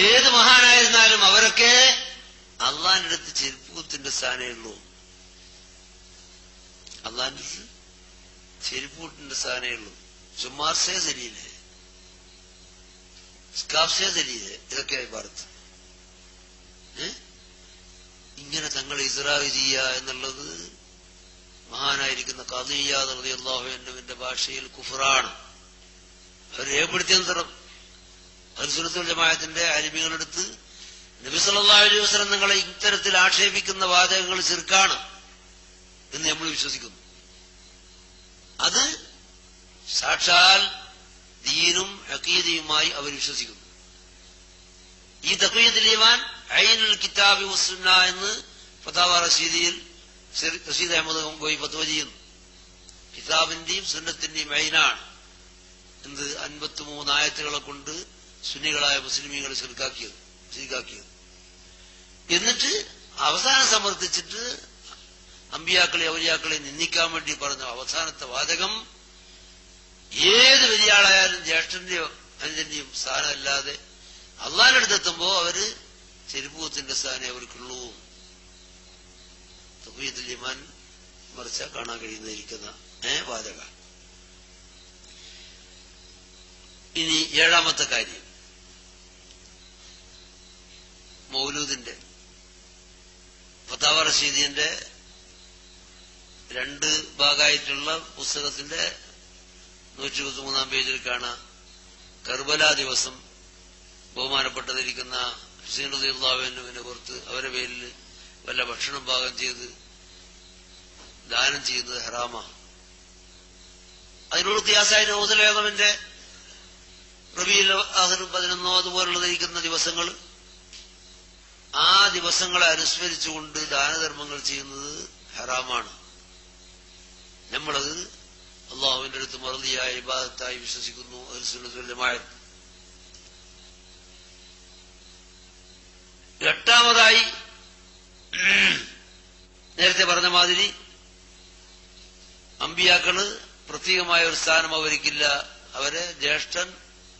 ഏത് മഹാനായിരുന്നാലും അവരൊക്കെ അള്ളാന്റെ അടുത്ത് ചെരുപ്പൂത്തിന്റെ സ്ഥാനമേ ഉള്ളൂ. അള്ളാന്റെ അടുത്ത് ചെരുപ്പൂട്ടിന്റെ സ്ഥാനമേ ഉള്ളൂ. ചുമ്മാർസേ സലീലെ, സ്കാഫ്സേ സലീലെ, ഇതൊക്കെയായി ഭാരത്. ഇങ്ങനെ തങ്ങളെ ഇസ്റാഹ് ചെയ്യുക എന്നുള്ളത് മഹാനായിരിക്കുന്ന ഖാദി ഇയാദ് റളിയല്ലാഹു അൻഹുവിന്റെ ഭാഷയിൽ കുഫറാണ്. അവർ രേഖപ്പെടുത്തിയന്തരം അഹ്ലുസുന്നത്തുൽ ജമാഅത്തിന്റെ അലിമികളെടുത്ത് നബി സല്ലല്ലാഹു അലൈഹി വസല്ലം നിങ്ങളെ ഇത്തരത്തിൽ ആക്ഷേപിക്കുന്ന വാചകങ്ങൾ ശിർക്കാണ് എന്ന് നമ്മൾ വിശ്വസിക്കുന്നു. അത് സാക്ഷാൽ ദീനും അഖീദയുമായി അവർ വിശ്വസിക്കുന്നു. ഈ തഖ്വീത്തുൽ ഈമാൻ ഐനുൽ കിതാബി വസ്സുന്ന എന്ന് ഫതാവ റഷീദിയിൽ റഷീദ് അഹമ്മദ് ഗംഗോയി ഫത്വ ചെയ്യുന്നു. കിതാബിന്റെയും സുന്നത്തിന്റെയും ഐനാണ് എന്ത് 53 ആയത്തുകളെ കൊണ്ട് സുന്നികളായ മുസ്ലിമീങ്ങളെ ശിർക്കാക്കിയത്. എന്നിട്ട് അവസാനം സമർത്ഥിച്ചിട്ട് അമ്പിയാക്കളെ ഔലിയാക്കളെ നിന്ദിക്കാൻ വേണ്ടി പറഞ്ഞ അവസാനത്തെ വാചകം, ഏത് വലിയ ആളായാലും ജ്യേഷ്ഠന്റെയോ അനുജന്റെയും സ്ഥാനമല്ലാതെ അള്ളാന്റെ അടുത്തെത്തുമ്പോ അവര് ചെരുപ്പൂത്തിന്റെ സ്ഥാനം അവർക്കുള്ളൂ. തഖ്വീത്തുൽ ഈമാൻ മറിച്ച കാണാൻ കഴിയുന്നിരിക്കുന്ന വാചക. ഇനി ഏഴാമത്തെ കാര്യം മൗലൂദിന്റെ ഫതാവ റഷീദിന്റെ 2 ഭാഗമായിട്ടുള്ള പുസ്തകത്തിന്റെ 123 പേജിൽ കാണാം. കർബല ദിവസം ബഹുമാനപ്പെട്ടതിരിക്കുന്ന ഹുസൈൻ റളിയല്ലാഹു അൻഹുവിനെ പുറത്ത് അവരെ പേരിൽ വല്ല ഭക്ഷണം പാകം ചെയ്ത് ദാനം ചെയ്യുന്നത് ഹറാമാ. അതിനോട് ഖിയാസായിട്ട് റസൂലുള്ളാഹിന്റെ റബീഉൽ ആഖിർ 11 അതുപോലുള്ളതിരിക്കുന്ന ദിവസങ്ങൾ, ആ ദിവസങ്ങളെ അനുസ്മരിച്ചുകൊണ്ട് ദാനധർമ്മങ്ങൾ ചെയ്യുന്നത് ഹറാമാണ്. നമ്മളത് അള്ളാഹുവിന്റെ അടുത്ത് മർദിയായ ഇബാദത്തായി വിശ്വസിക്കുന്നു. അഹ്ലുസുന്നത്തുൽ ജമാഅത്ത്. എട്ടാമതായി നേരത്തെ പറഞ്ഞ മാതിരി അമ്പിയാക്കള് പ്രത്യേകമായ ഒരു സ്ഥാനം അവർക്കില്ല. അവരെ ജ്യേഷ്ഠൻ,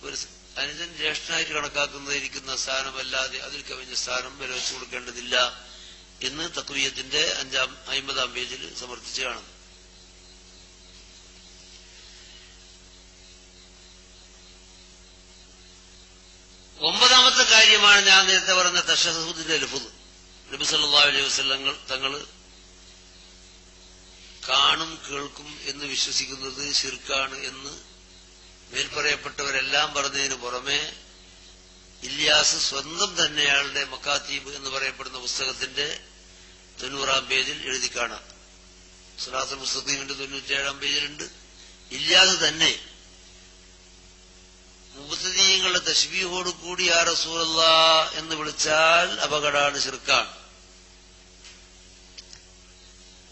ഒരു അനുജൻ ജ്യേഷ്ഠനായിട്ട് കണക്കാക്കുന്നതിരിക്കുന്ന സ്ഥാനമല്ലാതെ അതിൽ കവിഞ്ഞ സ്ഥാനം വില വെച്ചു കൊടുക്കേണ്ടതില്ല എന്ന് തഖ്വീയത്തിന്റെ 50-ാം പേജിൽ സമർത്ഥിച്ച് കാണുന്നു. ഒമ്പതാമത്തെ കാര്യമാണ് ഞാൻ നേരത്തെ പറഞ്ഞ തശഹ്ഹുദിന്റെ ലഫ്ള്. നബി സല്ലല്ലാഹു അലൈഹി വസല്ലം തങ്ങള് കാണും കേൾക്കും എന്ന് വിശ്വസിക്കുന്നത് ശിർക്കാണ് എന്ന് മേൽപ്പറയപ്പെട്ടവരെല്ലാം പറഞ്ഞതിന് പുറമെ ഇല്യാസ് സ്വന്തം തന്നെ അയാളുടെ മക്കാത്തീബ് എന്ന് പറയപ്പെടുന്ന പുസ്തകത്തിന്റെ 90-ാം പേജിൽ എഴുതി കാണാം. സിറാത്തുൽ മുസ്തഖീമിന്റെ 97-ാം പേജിലുണ്ട്. ഇല്യാസ് തന്നെ മുബ്തദീങ്ങളുടെ തശ്ബീഹോട് കൂടി യാ റസൂലല്ലാഹ് എന്ന് വിളിച്ചാൽ അപകടമാണ്, ശിർക്കാണ്.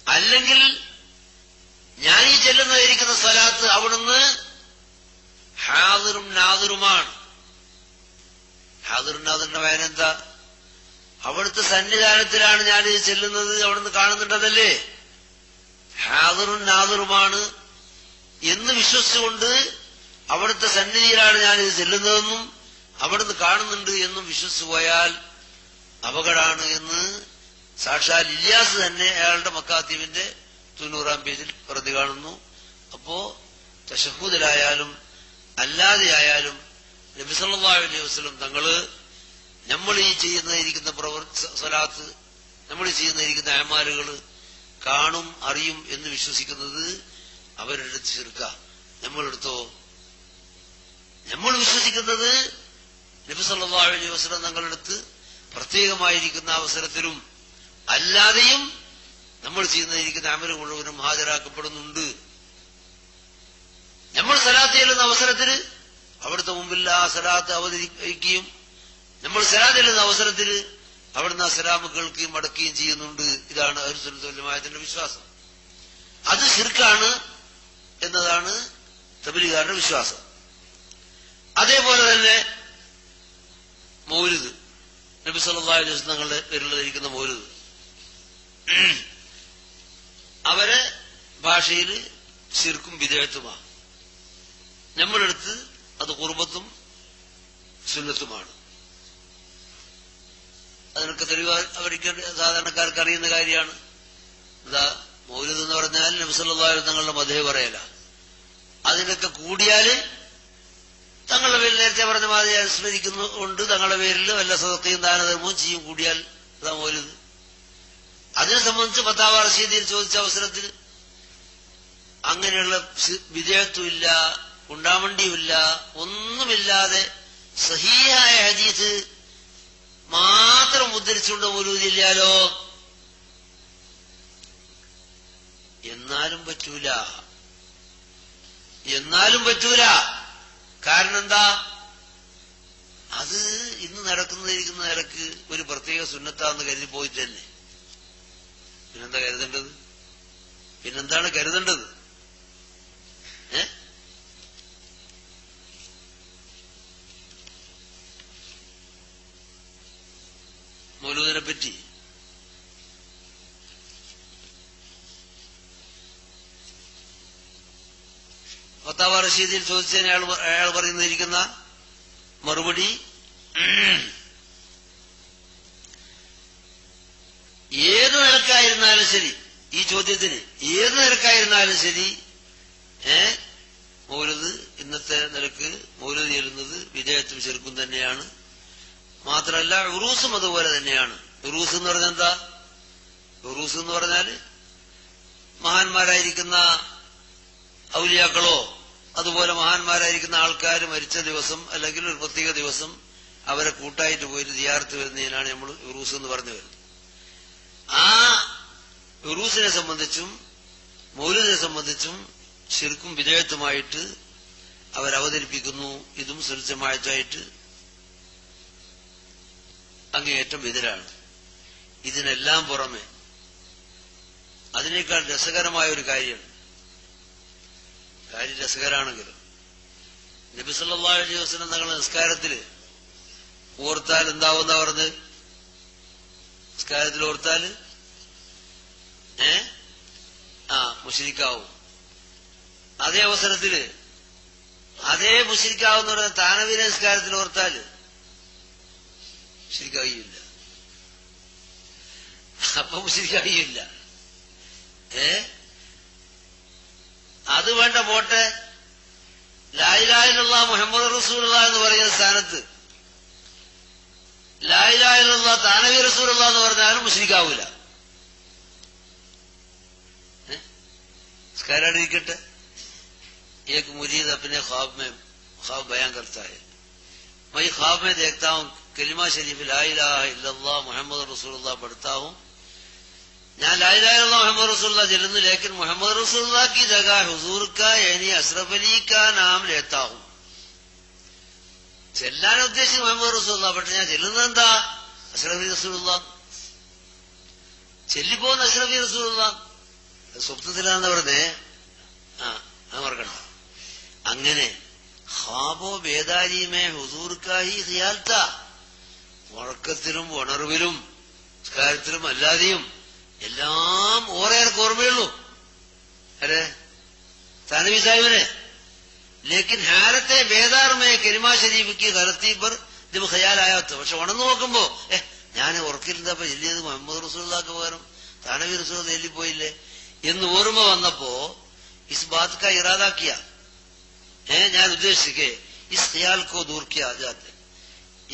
അല്ലെങ്കിൽ ഞാൻ ഈ ചെല്ലുന്നതായിരിക്കുന്ന സ്വലാത്ത് അവിടുന്ന് ഹാദിറും നാദിറുമാണ്. ഹാദിറും നാദിറിന്റെ വായന എന്താ? അവിടുത്തെ സന്നിധാനത്തിലാണ് ഞാനിത് ചെല്ലുന്നത്, അവിടുന്ന് കാണുന്നുണ്ടതല്ലേ. ഹാദിറും നാദിറുമാണ് എന്ന് വിശ്വസിച്ചുകൊണ്ട് അവിടുത്തെ സന്നിധിയിലാണ് ഞാനിത് ചെല്ലുന്നതെന്നും അവിടുന്ന് കാണുന്നുണ്ട് എന്നും വിശ്വസിച്ചു പോയാൽ അപകടമാണ് എന്ന് സാക്ഷാൽ ഇല്യാസ് തന്നെ അയാളുടെ മക്കാത്തീബിന്റെ 90-ാം പേജിൽ പ്രതി കാണുന്നു. അപ്പോ തശഹ്ഹുദിലായാലും അല്ലാതെയായാലും നബി സല്ലല്ലാഹു അലൈഹി വസല്ലം തങ്ങള് നമ്മൾ ഈ ചെയ്യുന്നതിരിക്കുന്ന സ്വലാത്ത്, നമ്മൾ ഈ ചെയ്യുന്നതിരിക്കുന്ന അമാലുകൾ കാണും അറിയും എന്ന് വിശ്വസിക്കുന്നത് അവരുടെ അടുത്ത് ശിർക്ക. നമ്മളെടുത്തോ? നമ്മൾ വിശ്വസിക്കുന്നത് നബി സല്ലല്ലാഹു അലൈഹി വസല്ലം തങ്ങളെടുത്ത് പ്രത്യേകമായിരിക്കുന്ന അവസരത്തിലും അല്ലാതെയും നമ്മൾ ചെയ്യുന്നതിരിക്കുന്ന അമല് മുഴുവനും ഹാജരാക്കപ്പെടുന്നുണ്ട്. നമ്മൾ സലാത്ത് ചെല്ലുന്ന അവസരത്തിൽ അവിടുത്തെ മുമ്പിൽ ആ സലാത്ത് അവതരിക്കുകയും നമ്മൾ സലാത്ത് ചെല്ലുന്ന അവസരത്തിൽ അവിടുന്ന് ആ സലാമ് കേൾക്കുകയും അടക്കുകയും ചെയ്യുന്നുണ്ട്. ഇതാണ് അഹ്ലു സുന്നത്ത് വൽ ജമാഅത്തിന്റെ വിശ്വാസം. അത് ശിർക്കാണ് എന്നതാണ് തബ്ലീഗുകാരുടെ വിശ്വാസം. അതേപോലെ തന്നെ മൗലിദ്, നബി സല്ലല്ലാഹു അലൈഹി വസല്ലം തങ്ങളുടെ പേരിലിരിക്കുന്ന മൗലിദ്, അവരെ ഭാഷയിൽ ശിർക്കും ബിദ്അത്തുമാണ്. നമ്മളെടുത്ത് അത് ഖുർബത്തും സുന്നത്തുമാണ്. അതിനൊക്കെ തെളിവ് അവർക്ക് സാധാരണക്കാർക്ക് അറിയുന്ന കാര്യമാണ്. എന്താ മൗലിദ് എന്ന് പറഞ്ഞാൽ നബി സല്ലല്ലാഹു അലൈഹി വസല്ലം തങ്ങളുടെ മദ്ഹ് പറയല. അതിനൊക്കെ കൂടിയാല് തങ്ങളുടെ പേരിൽ നേരത്തെ പറഞ്ഞ മാതിരി അനുസ്മരിക്കുന്നുണ്ട്. തങ്ങളുടെ പേരിൽ വല്ല സദഖയും ദാനധർമ്മവും ചെയ്യും കൂടിയാൽ അതാ മൗലിദ്. അതിനെ സംബന്ധിച്ച് ഫത്താവ റശീദിയിൽ ചോദിച്ച അവസരത്തിൽ അങ്ങനെയുള്ള വിധേയത്വമില്ല, ഉണ്ടാവണ്ടിയുമില്ല, ഒന്നുമില്ലാതെ സഹീഹായ ഹദീസ് മാത്രം ഉദ്ധരിച്ചുകൊണ്ട് മൗലൂദില്ലാലോ. എന്നാലും പറ്റൂല. കാരണം എന്താ? അത് ഇന്ന് നടക്കുന്നതിരിക്കുന്ന നിലക്ക് ഒരു പ്രത്യേക സുന്നത്താന്ന് കരുതി പോയിട്ട് തന്നെ പിന്നെന്താണ് കരുതേണ്ടത്? മൗലൂദിനെ പറ്റി ഫത്താവ റഷീദിൽ ചോദിച്ചതിന് അയാൾ പറയുന്നിരിക്കുന്ന മറുപടി, ഏതു നിലക്കായിരുന്നാലും ശരി, ഈ ചോദ്യത്തിന് ഏതു നിലക്കായിരുന്നാലും ശരി, മൗലിദ് ഇന്നത്തെ നിലക്ക് മൗലിദ് ചെല്ലുന്നത് വിധേയത്വം ശിർക്കും തന്നെയാണ്. മാത്രമല്ല ഉറൂസും അതുപോലെ തന്നെയാണ്. ഉറൂസ് എന്ന് പറഞ്ഞാൽ എന്താ? ഉറൂസ് എന്ന് പറഞ്ഞാല് മഹാന്മാരായിരിക്കുന്ന ഔലിയാക്കളോ അതുപോലെ മഹാന്മാരായിരിക്കുന്ന ആൾക്കാർ മരിച്ച ദിവസം അല്ലെങ്കിൽ ഒരു പ്രത്യേക ദിവസം അവരെ കൂട്ടായിട്ട് പോയിട്ട് സിയാറത്ത് വരുന്നതിനാണ് നമ്മൾ ഉറൂസ് എന്ന് പറഞ്ഞു വരുന്നത്. ആ ഉറൂസിനെ സംബന്ധിച്ചും മൗലിദിനെ സംബന്ധിച്ചും ശിർക്കും വിധേയത്വമായിട്ട് അവരവതരിപ്പിക്കുന്നു. ഇതും സുരക്ഷമായിട്ട് അങ്ങേയറ്റം എതിരാണ്. ഇതിനെല്ലാം പുറമെ അതിനേക്കാൾ രസകരമായ ഒരു കാര്യം രസകരാണെങ്കിലും നബി സല്ലല്ലാഹു അലൈഹി വസല്ലം തങ്ങളുടെ നിസ്കാരത്തില് ഓർത്താൽ എന്താവുന്ന പറഞ്ഞ്, നിസ്കാരത്തിൽ ഓർത്താല് മുശ്രിക്കാവും. അതേ അവസരത്തില് അതേ മുശ്രിക്കാവെന്ന് പറഞ്ഞ താനവീര നിസ്കാരത്തിൽ ഓർത്താല് മുശ്രിക്കായില്ല. അപ്പൊ മുശ്രിക്കായില്ല. അത് വേണ്ട പോട്ടെ, ലാ ഇലാഹ ഇല്ലല്ലാഹ് മുഹമ്മദ് റസൂലുള്ളാഹ് എന്ന് പറയുന്ന സ്ഥാനത്ത് ലാ ഇലാഹ ഇല്ലല്ലാഹ് താനവി റസൂലുള്ളാഹ് എന്ന് പറഞ്ഞാലും മുശ്രിക്കാവൂല. നിസ്കാരമായിരിക്കട്ടെ, एक मुरीद अपने ख्वाब बयान करता है, मैं ख्वाब में देखता हूँ कलिमा शरीफ ला इलाहा इल्लल्लाह मुहम्मद रसूलुल्लाह पढ़ता हूँ, ഞാൻ ലാ ഇലാഹ ഇല്ലല്ലാഹ് മുഹമ്മദ് റസൂലുള്ളാഹ് ചെല്ലുന്നു, ലേക്കിൻ മുഹമ്മദ് റസൂലുള്ളാഹ് की जगह हुजूर का यानी अशरफ अली का नाम लेता हूँ. ചെല്ലാൻ ഉദ്ദേശിച്ച് മുഹമ്മദ് റസൂലുള്ളാഹ്, പക്ഷെ ഞാൻ ചെല്ലുന്നത് എന്താ? അഷ്റഫി റസൂലുള്ളാഹ്. ചെല്ലിപ്പോകുന്ന അഷ്റഫി റസൂലുള്ളാഹ് സ്വപ്നത്തിലാണെന്ന് പറഞ്ഞേ മറക്കണ്ട. അങ്ങനെ ഖാബോ ബേദാരിമേ ഹുസൂർക്കായി ഖിയാൽത്ത, ഉറക്കത്തിലും ഉണർവിലും നിസ്കാരത്തിലും അല്ലാതെയും എല്ലാം ഓരേർക്ക് ഓർമ്മയുള്ളൂ. അരെ താനവി സാഹിബിനെ, ലേക്കിൻ ഹാരത്തെ ബേദാർമേ കലിമാ ശരീഫിക്ക് ഗലത്തി പർ ജബ് ഖയാലായാത്ത, പക്ഷെ ഉണർന്നു നോക്കുമ്പോ ഞാൻ ഉറക്കിരുന്നപ്പോ ചെല്ലിയത് മുഹമ്മദ് റസൂലുള്ളാഹിക്ക് പകരം താനവി റസൂലുള്ളാഹ് ചെല്ലിപ്പോയില്ലേ എന്ന് ഓർമ്മ വന്നപ്പോ इस बात का इरादा किया है, ഞാൻ ഉദ്ദേശിക്കേ इस ख्याल को दूर किया जाते,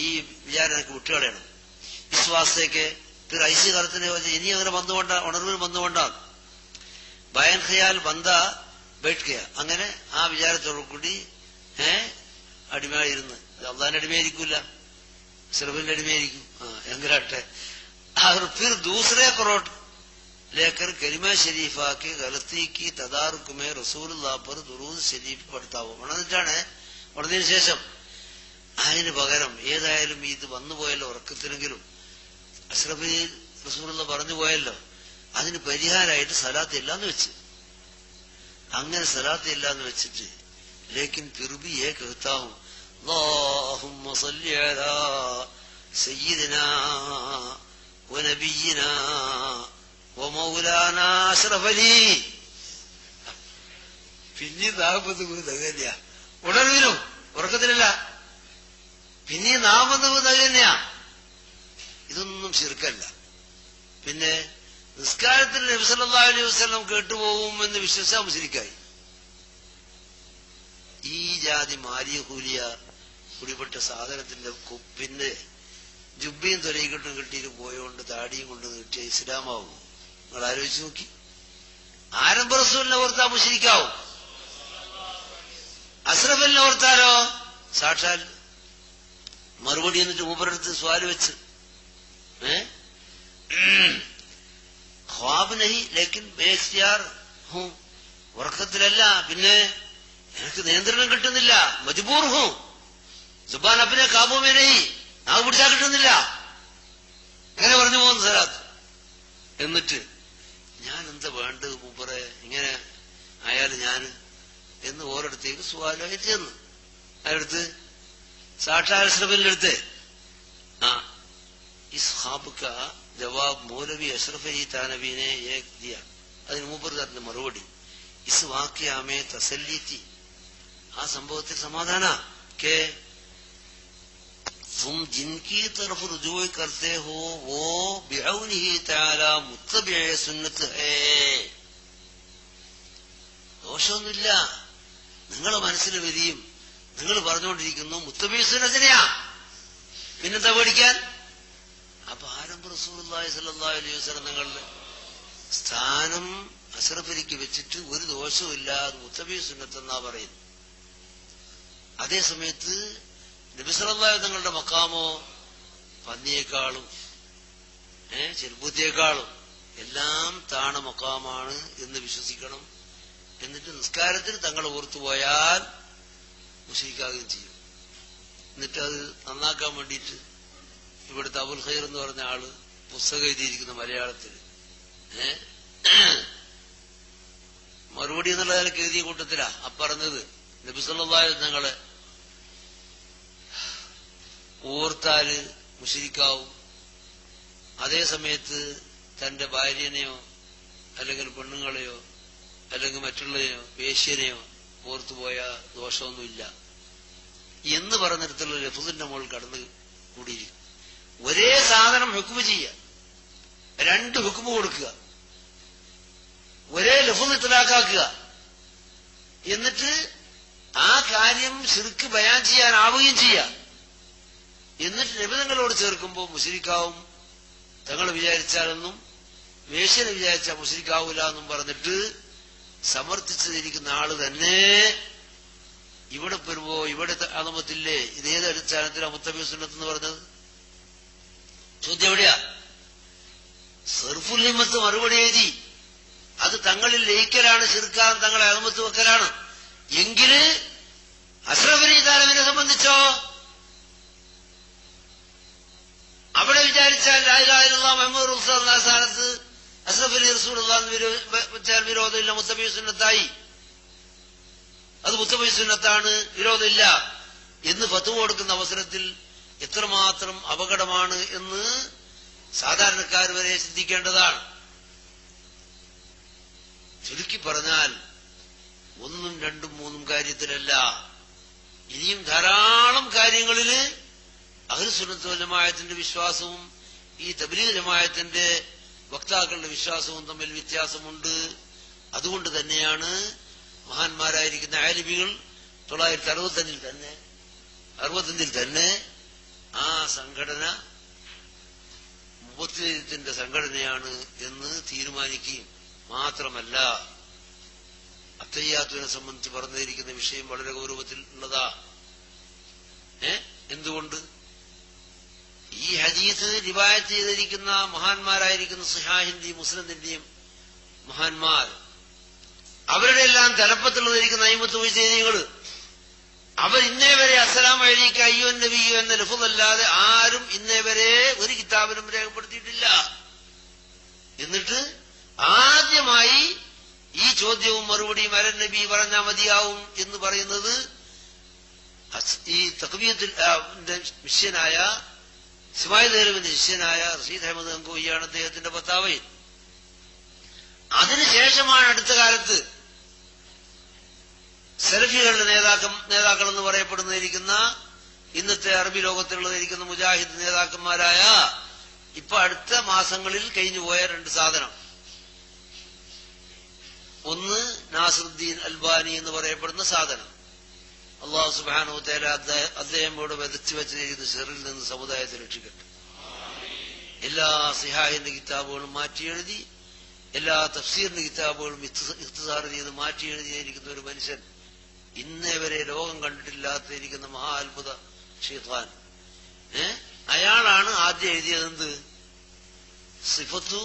ഈ വിചാരം എനിക്ക് വിട്ടുകളയണം. इस वास्ते के फिर ऐसी गलत नहीं हो जाए, ഇനി അങ്ങനെ വന്നുകൊണ്ടാ ഉണർവിൽ വന്നുകൊണ്ടാണ് ബയാൻ ഖയാൽ ബന്ദ ബൈഠിക്കുക. അങ്ങനെ ആ വിചാരത്തോടു കൂടി അടിമയായിരുന്നു. അള്ളാന്റെ അടിമയായിരിക്കൂല, അഷ്റഫിന്റെ അടിമയായിരിക്കും. എങ്കിലാട്ടെ. और फिर दूसरे करोड़ लेकर कलिमा शरीफा के गलती की तदारुक में रसूलुल्लाह पर दुरूद शरीफ पढ़ता हो. ഉണർന്നിട്ടാണ്, ഉണർന്നതിന് ശേഷം അതിന് പകരം ഏതായാലും ഇത് വന്നുപോയല്ലോ ഉറക്കത്തിനെങ്കിലും, അഷ്റഫിൽ റസൂലുള്ള പറഞ്ഞു പോയല്ലോ, അതിന് പരിഹാരമായിട്ട് സലാത്ത് ഇല്ലാന്ന് വെച്ച്. അങ്ങനെ സലാത്ത് ഇല്ലാന്ന് വെച്ചിട്ട് ലേക്കിൻ ഫിർബി കേൾത്താവും അല്ലാഹുമ്മ സല്ലി അലാ സയ്യിദിനാ വനബിയിനാ വമൗലാനാ അഷ്റഫ് അലി. പിന്നെ 40 തകന്യ ഉണർവിനും ഉറക്കത്തിലല്ല, പിന്നെ 40 തകന്യ. ഇതൊന്നും ശിർക്കല്ല. പിന്നെ നിസ്കാരത്തിൽ നബി സല്ലല്ലാഹു അലൈഹി വസല്ലം കേട്ടുപോകുമെന്ന് വിശ്വസിച്ചാൽ മുശ്രിക്കായി. ഈ ജാതി മാരിയ കൂലിയ കുടിപ്പെട്ട സാധനത്തിന്റെ കുപ്പിന്റെ ജുബയും തൊലയിക്കെട്ടും കെട്ടിയിട്ട് പോയോണ്ട് താടിയും കൊണ്ട് നീട്ടിയ ഇസ്ലാമാവും. നിങ്ങൾ ആലോചിച്ച് നോക്കി. ആരംഭ റസൂലിനെ ഓർത്താ മുശ്രിക്കാവും. അഷ്റഫിനെ ഓർത്താലോ സാക്ഷാൽ മറുപടി എന്നിട്ട് മൂപ്പരെടുത്ത് സ്വാല് വെച്ച് ഖ്വാബ് നഹി ലേക്കിൻ ബേഖ്തിയാർ ഹൂം, ഉറക്കത്തിലല്ല, പിന്നെ എനിക്ക് നിയന്ത്രണം കിട്ടുന്നില്ല, മജ്ബൂർ ഹൂം, സുബാൻ അപ്പിനെ കാബൂമേ നഹി, നാവ് പിടിച്ചാൽ കിട്ടുന്നില്ല. ഇങ്ങനെ പറഞ്ഞു പോകുന്ന സലാത്ത്. എന്നിട്ട് ഞാൻ എന്താ വേണ്ടത് മൂപ്പറെ, ഇങ്ങനെ ആയാലും ഞാൻ എന്ന് ഓരോടത്തേക്ക് സുവാലായിട്ട് ചെന്ന് ആരടുത്ത് സാക്ഷാൽ അഷ്റഫിന്റെ അടുത്ത് इस ख्वाब का जवाब मौलवी अशरफ अली थानवी ने एक दिया. അതിന് മൂപ്പർ തരുന്ന മറുപടി इस वाकया में तसल्ली थी, ആ സംഭവത്തിൽ സമാധാന के तुम जिनकी तरफ रुजू करते हो वो बिअौनिही तआला मुत्तबि सुन्नत है. ദോഷമൊന്നുമില്ല. നിങ്ങളെ മനസ്സിൽ വരിയും നിങ്ങൾ പറഞ്ഞുകൊണ്ടിരിക്കുന്നു മുത്തബി സുന്നത്തിനെയാ, പിന്നെന്താ പേടിക്കാൻ? അപ്പൊ ആരംഭ റസൂലുള്ളാഹി സ്വല്ലല്ലാഹു അലൈഹി വസല്ലം നിങ്ങളുടെ സ്ഥാനം അഷ്റഫിലേക്ക് വെച്ചിട്ട് ഒരു ദോഷവും ഇല്ല, അത് മുത്തബി സുന്നത്തെന്നാ പറയുന്നു. അതേ സമയത്ത് നബി സല്ലല്ലാഹു അലൈഹി തങ്ങളുടെ മക്കാമോ പന്നിയേക്കാളും ചെരുപ്പൂത്തിയേക്കാളും എല്ലാം താണ മക്കാമാണ് എന്ന് വിശ്വസിക്കണം. എന്നിട്ട് നിസ്കാരത്തിൽ തങ്ങൾ ഓർത്തുപോയാൽ മുശ്രിക്കാകുകയും ചെയ്യും. എന്നിട്ട് അത് നന്നാക്കാൻ വേണ്ടിയിട്ട് ഇവിടുത്തെ അബുൽ ഖൈർ എന്ന് പറഞ്ഞ ആള് പുസ്തകം എഴുതിയിരിക്കുന്ന മലയാളത്തിൽ മറുപടി എന്നുള്ള നിലക്ക് എഴുതിയ കൂട്ടത്തിലാ അപ്പറഞ്ഞത് നബി സല്ലല്ലാഹു അലൈഹി വസല്ലം തങ്ങളെ ഓർത്താല് മുശ്രിക്കാവും. അതേ സമയത്ത് തന്റെ ഭാര്യനെയോ അല്ലെങ്കിൽ പെണ്ണുങ്ങളെയോ അല്ലെങ്കിൽ മറ്റുള്ളവരെയോ വേശ്യനെയോ ഓർത്തുപോയ ദോഷമൊന്നുമില്ല എന്ന് പറഞ്ഞിടത്തുള്ള ലഫ്ദിന്റെ മുകളിൽ കടന്നു കൂടിയിരിക്കും. ഒരേ സാധനം ഹുക്മ് ചെയ്യുക, 2 ഹുക്മ് കൊടുക്കുക, ഒരേ ലഫ്ദ് ഇത്ലാഖാക്കുക, എന്നിട്ട് ആ കാര്യം ശിർക്ക് ബയാൻ ചെയ്യാനാവുകയും ചെയ്യുക. എന്നിട്ട് നബിതങ്ങളോട് ചേർക്കുമ്പോൾ മുശ്രിക്കാവും, തങ്ങൾ വിചാരിച്ചാലൊന്നും വേശ്യനെ വിചാരിച്ചാൽ മുശ്രിക്കാവൂല എന്നും പറഞ്ഞിട്ട് സമർത്ഥിച്ചിരിക്കുന്ന ആള് തന്നെ ഇവിടെ വരുമ്പോ ഇവിടെ ആദമത്തില്ലേ, ഇതേത് അടിസ്ഥാനത്തിലാണ് മുത്തബി സുന്നത്ത് എന്ന് പറഞ്ഞത്? ചോദ്യം എവിടെയാ? സർഫുൽ ഹിമ്മത്ത് മറുപടി എഴുതി അത് തങ്ങളിൽ ലയിക്കലാണ്, ശിർക്കാൻ തങ്ങളെ ആദമത്ത് വെക്കലാണ്. എങ്കില് അഷ്റഫ് അലി താലവിനെ സംബന്ധിച്ചോ അവിടെ വിചാരിച്ചാൽ ലാ ഇലാഹ ഇല്ലല്ലാഹ് മുഹമ്മദുർ റസൂലുള്ളാഹി എന്ന സ്ഥാനത്ത് അഷ്റഫ് അലി റസൂലുള്ളാഹി വെച്ചാൽ വിരോധമില്ല, മുത്തബി സുന്നത്തായി. അത് മുത്തബി സുന്നത്താണ്, വിരോധമില്ല എന്ന് ഫത്വ കൊടുക്കുന്ന അവസരത്തിൽ എത്രമാത്രം അപകടമാണ് എന്ന് സാധാരണക്കാർ വരെ ചിന്തിക്കേണ്ടതാണ്. ചുരുക്കി പറഞ്ഞാൽ 1, 2, 3 കാര്യത്തിലല്ല, ഇനിയും ധാരാളം കാര്യങ്ങളില് അഹ്ലുസുന്നത്ത് വൽ ജമാഅത്തിന്റെ വിശ്വാസവും ഈ തബ്ലീഗ് ജമാഅത്തിന്റെ വക്താക്കളുടെ വിശ്വാസവും തമ്മിൽ വ്യത്യാസമുണ്ട്. അതുകൊണ്ട് തന്നെയാണ് മഹാന്മാരായിരിക്കുന്ന ആലിമികൾ 1965 തന്നെ ആ സംഘടന മുബത്തദിഅത്തിന്റെ സംഘടനയാണ് എന്ന് തീരുമാനിക്കുകയും മാത്രമല്ല അത്തയ്യാത്തുവിനെ സംബന്ധിച്ച് പറഞ്ഞിരിക്കുന്ന വിഷയം വളരെ ഗൗരവത്തിൽ ഉള്ളതാ. എന്തുകൊണ്ട്? ഈ ഹദീസ് റിവായത്ത് ചെയ്തിരിക്കുന്ന മഹാന്മാരായിരിക്കുന്ന സുഹാഹിന്റെയും മുസ്ലിമിന്റെയും മഹാന്മാർ, അവരുടെ എല്ലാം തലപ്പത്തുള്ളതിരിക്കുന്ന അയിമത്ത് മുജ്തഹിദീങ്ങൾ, അവർ ഇന്നേ വരെ അസ്സലാമു അലൈക അയ്യുഹൻ നബിയ്യു എന്ന ലഫ്ളല്ലാതെ ആരും ഇന്നേ വരെ ഒരു കിതാബിലും രേഖപ്പെടുത്തിയിട്ടില്ല. എന്നിട്ട് ആദ്യമായി ഈ ചോദ്യവും മറുപടിയും അലൻ നബി പറഞ്ഞാൽ മതിയാവും എന്ന് പറയുന്നത് ഈ തഖ്വിയത്തുൽ ശിഷ്യനായ ഇസ്മായിൽ ദഹ്ലവിന്റെ ശിഷ്യനായ റഷീദ് അഹമ്മദ് ഗംഗോയിയാണ് അദ്ദേഹത്തിന്റെ ഫത്വാവയിൽ. അതിനുശേഷമാണ് അടുത്ത കാലത്ത് സലഫികളുടെ നേതാക്കൾ എന്ന് പറയപ്പെടുന്നതിരിക്കുന്ന ഇന്നത്തെ അറബി ലോകത്തിലുള്ളതിരിക്കുന്ന മുജാഹിദ് നേതാക്കന്മാരായ ഇപ്പൊ അടുത്ത മാസങ്ങളിൽ കഴിഞ്ഞുപോയ രണ്ട് സാധനം, ഒന്ന് നാസിറുദ്ദീൻ അൽബാനി എന്ന് പറയപ്പെടുന്ന സാധനം, അള്ളാഹു സുബ്ഹാനഹു വ തആല അദ്ദേഹം ഇവിടെ വിതച്ചു വെച്ചിരിക്കുന്ന ഷെറിൽ നിന്ന് സമുദായത്തെ രക്ഷിക്കട്ടെ. എല്ലാ സിഹാഹിന്റെ കിതാബുകളും മാറ്റി എഴുതി, എല്ലാ തഫ്സീറിന്റെ കിതാബുകളും ഇഖ്തിസാർ ചെയ്ത് മാറ്റി എഴുതിയിരിക്കുന്ന ഒരു മനുഷ്യൻ, ഇന്നേ വരെ ലോകം കണ്ടിട്ടില്ലാത്തിരിക്കുന്ന മഹാ അത്ഭുത ശൈത്താൻ, അയാളാണ് ആദ്യം എഴുതിയതെന്ത്? സിഫത്തു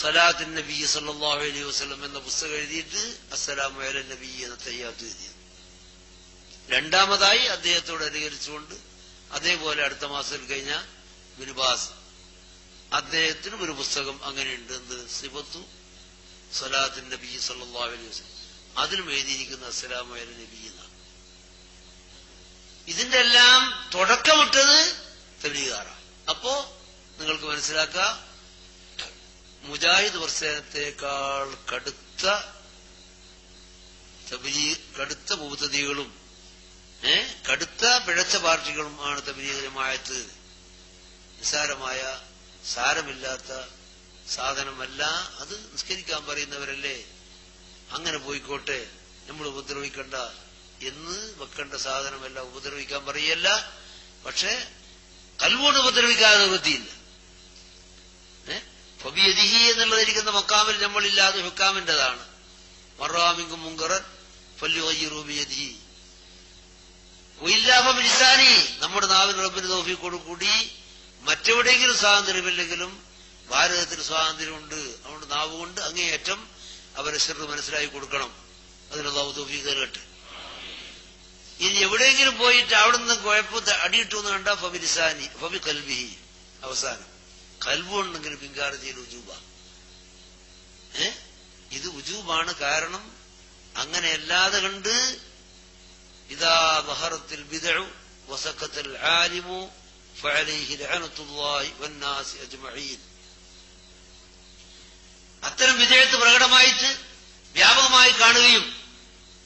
സലാത്തിൻ നബി സല്ലല്ലാഹു അലൈഹി വസല്ലം എന്ന പുസ്തകം എഴുതിയിട്ട് അസ്സലാമു അലൻ നബി എന്ന തയ്യാത്ത് എഴുതിയത്. രണ്ടാമതായി അദ്ദേഹത്തോട് അനുകരിച്ചുകൊണ്ട് അതേപോലെ അടുത്ത മാസത്തിൽ കഴിഞ്ഞ ഇബ്നു ബാസ് അദ്ദേഹത്തിനും ഒരു പുസ്തകം അങ്ങനെയുണ്ട്, എന്ത്? സിഫത്തു സലാത്തിൻ നബി സല്ലല്ലാഹു അലൈഹി വസല്ലം. അതിലും എഴുതിയിരിക്കുന്ന അസ്സലാമു അലൻ നബി എന്നാണ്. ഇതിന്റെ എല്ലാം തുടക്കമിട്ടത് തബ്ലീഗാറാണ്. അപ്പോ നിങ്ങൾക്ക് മനസ്സിലാക്കാം, മുജാഹിദ് പ്രസ്ഥാനത്തെക്കാൾ കടുത്ത മുബ്തദികളും കടുത്ത പിഴച്ച പാർട്ടികളും ആണ് തബ്ലീഗ് ജമാഅത്ത്. നിസ്സാരമായ സാരമില്ലാത്ത സാധനമല്ല അത്. നിസ്കരിക്കാൻ പറയുന്നവരല്ലേ, അങ്ങനെ പോയിക്കോട്ടെ, നമ്മൾ ഉപദ്രവിക്കണ്ട എന്ന് വെക്കേണ്ട സാധനമല്ല. ഉപദ്രവിക്കാൻ പറയല്ല, പക്ഷെ കൽബോട് ഉപദ്രവിക്കാതെ നിവൃത്തിയില്ല. ഫബിയദിഹി എന്നുള്ളതിരിക്കുന്ന മക്കാമിൽ നമ്മളില്ലാതെ ഹുക്കാമിന്റേതാണ്. മറാമിങ്കും മുങ്കറൻ ഫല്യുഗയ്യിറു ബിയദിഹി വഇല്ലാ ഫബിലിസാനി. നമ്മുടെ നാവിന് റബ്ബിന് തൗഫീഖോട് കൂടി മറ്റെവിടെയെങ്കിലും സ്വാതന്ത്ര്യമില്ലെങ്കിലും ഭാരതത്തിന് സ്വാതന്ത്ര്യമുണ്ട്. അതുകൊണ്ട് നാവ് കൊണ്ട് അങ്ങേയറ്റം അവരെ ശർറ് മനസ്സിലാക്കി കൊടുക്കണം. അതിന് അല്ലാഹു തൗഫീഖ് നൽകട്ടെ. ഇനി എവിടെയെങ്കിലും പോയിട്ട് അവിടെ നിന്ന് കുഴപ്പത്തെ അടിയിട്ടു എന്ന് കണ്ട ഫബിലിസാനി ഫബി ഖൽബിഹി. അവസാനം കൽബുണ്ടെങ്കിൽ പിൻകാർ ചെയ്യൽ ഉജൂബ. ഇത് ഉജൂബാണ്. കാരണം അങ്ങനെയല്ലാതെ കണ്ട് ഇദാ ദഹറത്തിൽ ബിദ്ഉ വസക്കത്തൽ ആലിമു ഫഅലൈഹി ലഅനത്തുല്ലാഹി വന്നാസി അജ്മഈൻ. അത്തരം വിജയത്ത് പ്രകടമായിട്ട് വ്യാപകമായി കാണുകയും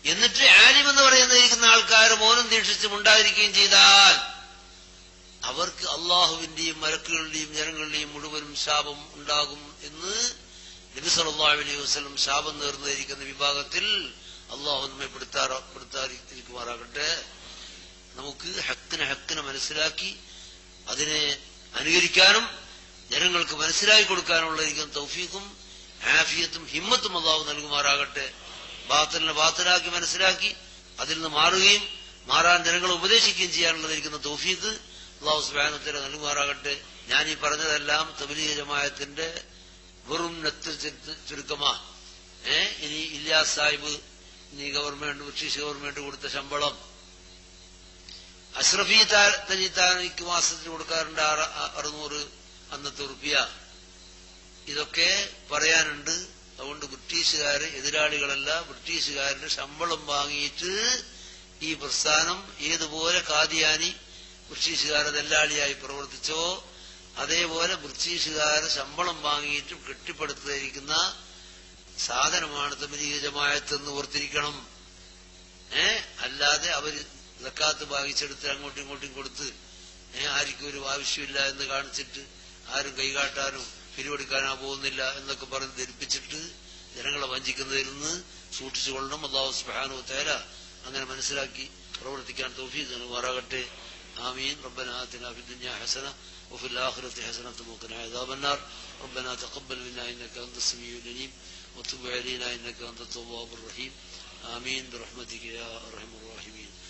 എന്നിട്ട് ആലിം എന്ന് പറയുന്നിരിക്കുന്ന ആൾക്കാർ മൗനം ദീക്ഷിച്ചും ഉണ്ടായിരിക്കുകയും ചെയ്താൽ അവർക്ക് അള്ളാഹുവിന്റെയും മലക്കുകളുടെയും ജനങ്ങളുടെയും മുഴുവനും ശാപം ഉണ്ടാകും എന്ന് നബി സല്ലല്ലാഹു അലൈഹി വസല്ലം ശാപം നേർന്നിരിക്കുന്ന വിഭാഗത്തിൽ അള്ളാഹു നമ്മെ പെടുത്താതിരിക്കുമാറാകട്ടെ. നമുക്ക് ഹക്കിനെ മനസ്സിലാക്കി അതിനെ അനുകരിക്കാനും ജനങ്ങൾക്ക് മനസ്സിലാക്കി കൊടുക്കാനുള്ളതിരിക്കുന്ന തൗഫീഖും ആഫിയത്തും ഹിമ്മത്തും അള്ളാഹു നൽകുമാറാകട്ടെ. ബാത്തിലിനെ ബാത്തിലാക്കി മനസ്സിലാക്കി അതിൽ നിന്ന് മാറുകയും മാറാൻ ജനങ്ങളെ ഉപദേശിക്കുകയും ചെയ്യാനുള്ളതിരിക്കുന്ന തൗഫീഖ് അല്ലാഹു സുബ്ഹാനഹു വ തആല നൽകുമാറാകട്ടെ. ഞാനീ പറഞ്ഞതെല്ലാം തബ്ലീഗ് ജമാഅത്തിന്റെ വെറും ചുരുക്കമാ. ഇനി ഇല്യാസ് സാഹിബ്, ഇനി ഗവൺമെന്റ്, ബ്രിട്ടീഷ് ഗവൺമെന്റ് കൊടുത്ത ശമ്പളം, അഷ്റഫി തനിക്ക് മാസത്തിന് കൊടുക്കാറുണ്ട് 600 അന്നത്തെ റുപ്യ, ഇതൊക്കെ പറയാനുണ്ട്. അതുകൊണ്ട് ബ്രിട്ടീഷുകാര് എതിരാളികളല്ല, ബ്രിട്ടീഷുകാരുടെ ശമ്പളം വാങ്ങിയിട്ട് ഈ പ്രസ്ഥാനം ഏതുപോലെ കാദിയാനി ബ്രിട്ടീഷുകാരെ ദല്ലാളിയായി പ്രവർത്തിച്ചോ അതേപോലെ ബ്രിട്ടീഷുകാരെ ശമ്പളം വാങ്ങിയിട്ട് കെട്ടിപ്പടുത്തിരിക്കുന്ന സാധനമാണ് തബ്ലീഗ് ജമാഅത്ത് എന്ന് ഓർത്തിരിക്കണം. അല്ലാതെ അവര് സക്കാത്ത് ഭാഗിച്ചെടുത്ത് അങ്ങോട്ടും ഇങ്ങോട്ടും കൊടുത്ത് ആർക്കും ഒരു ആവശ്യമില്ല എന്ന് കാണിച്ചിട്ട് ആരും കൈകാട്ടാനും പിരിവെടുക്കാനോ പോകുന്നില്ല എന്നൊക്കെ പറഞ്ഞ് ധരിപ്പിച്ചിട്ട് ജനങ്ങളെ വഞ്ചിക്കുന്നതിൽ നിന്ന് സൂക്ഷിച്ചുകൊള്ളണം. അല്ലാഹു സുബ്ഹാനഹു വ തആല അങ്ങനെ മനസ്സിലാക്കി പ്രവർത്തിക്കാൻ തൗഫീഖ് നൽകുമാറാകട്ടെ. آمين. ربنا آتنا في الدنيا حسنة وفي الآخرة حسنة وقنا عذاب النار. ربنا تقبل منا إنك أنت السميع العليم وتب علينا إنك أنت التواب الرحيم آمين برحمتك يا أرحم الراحمين.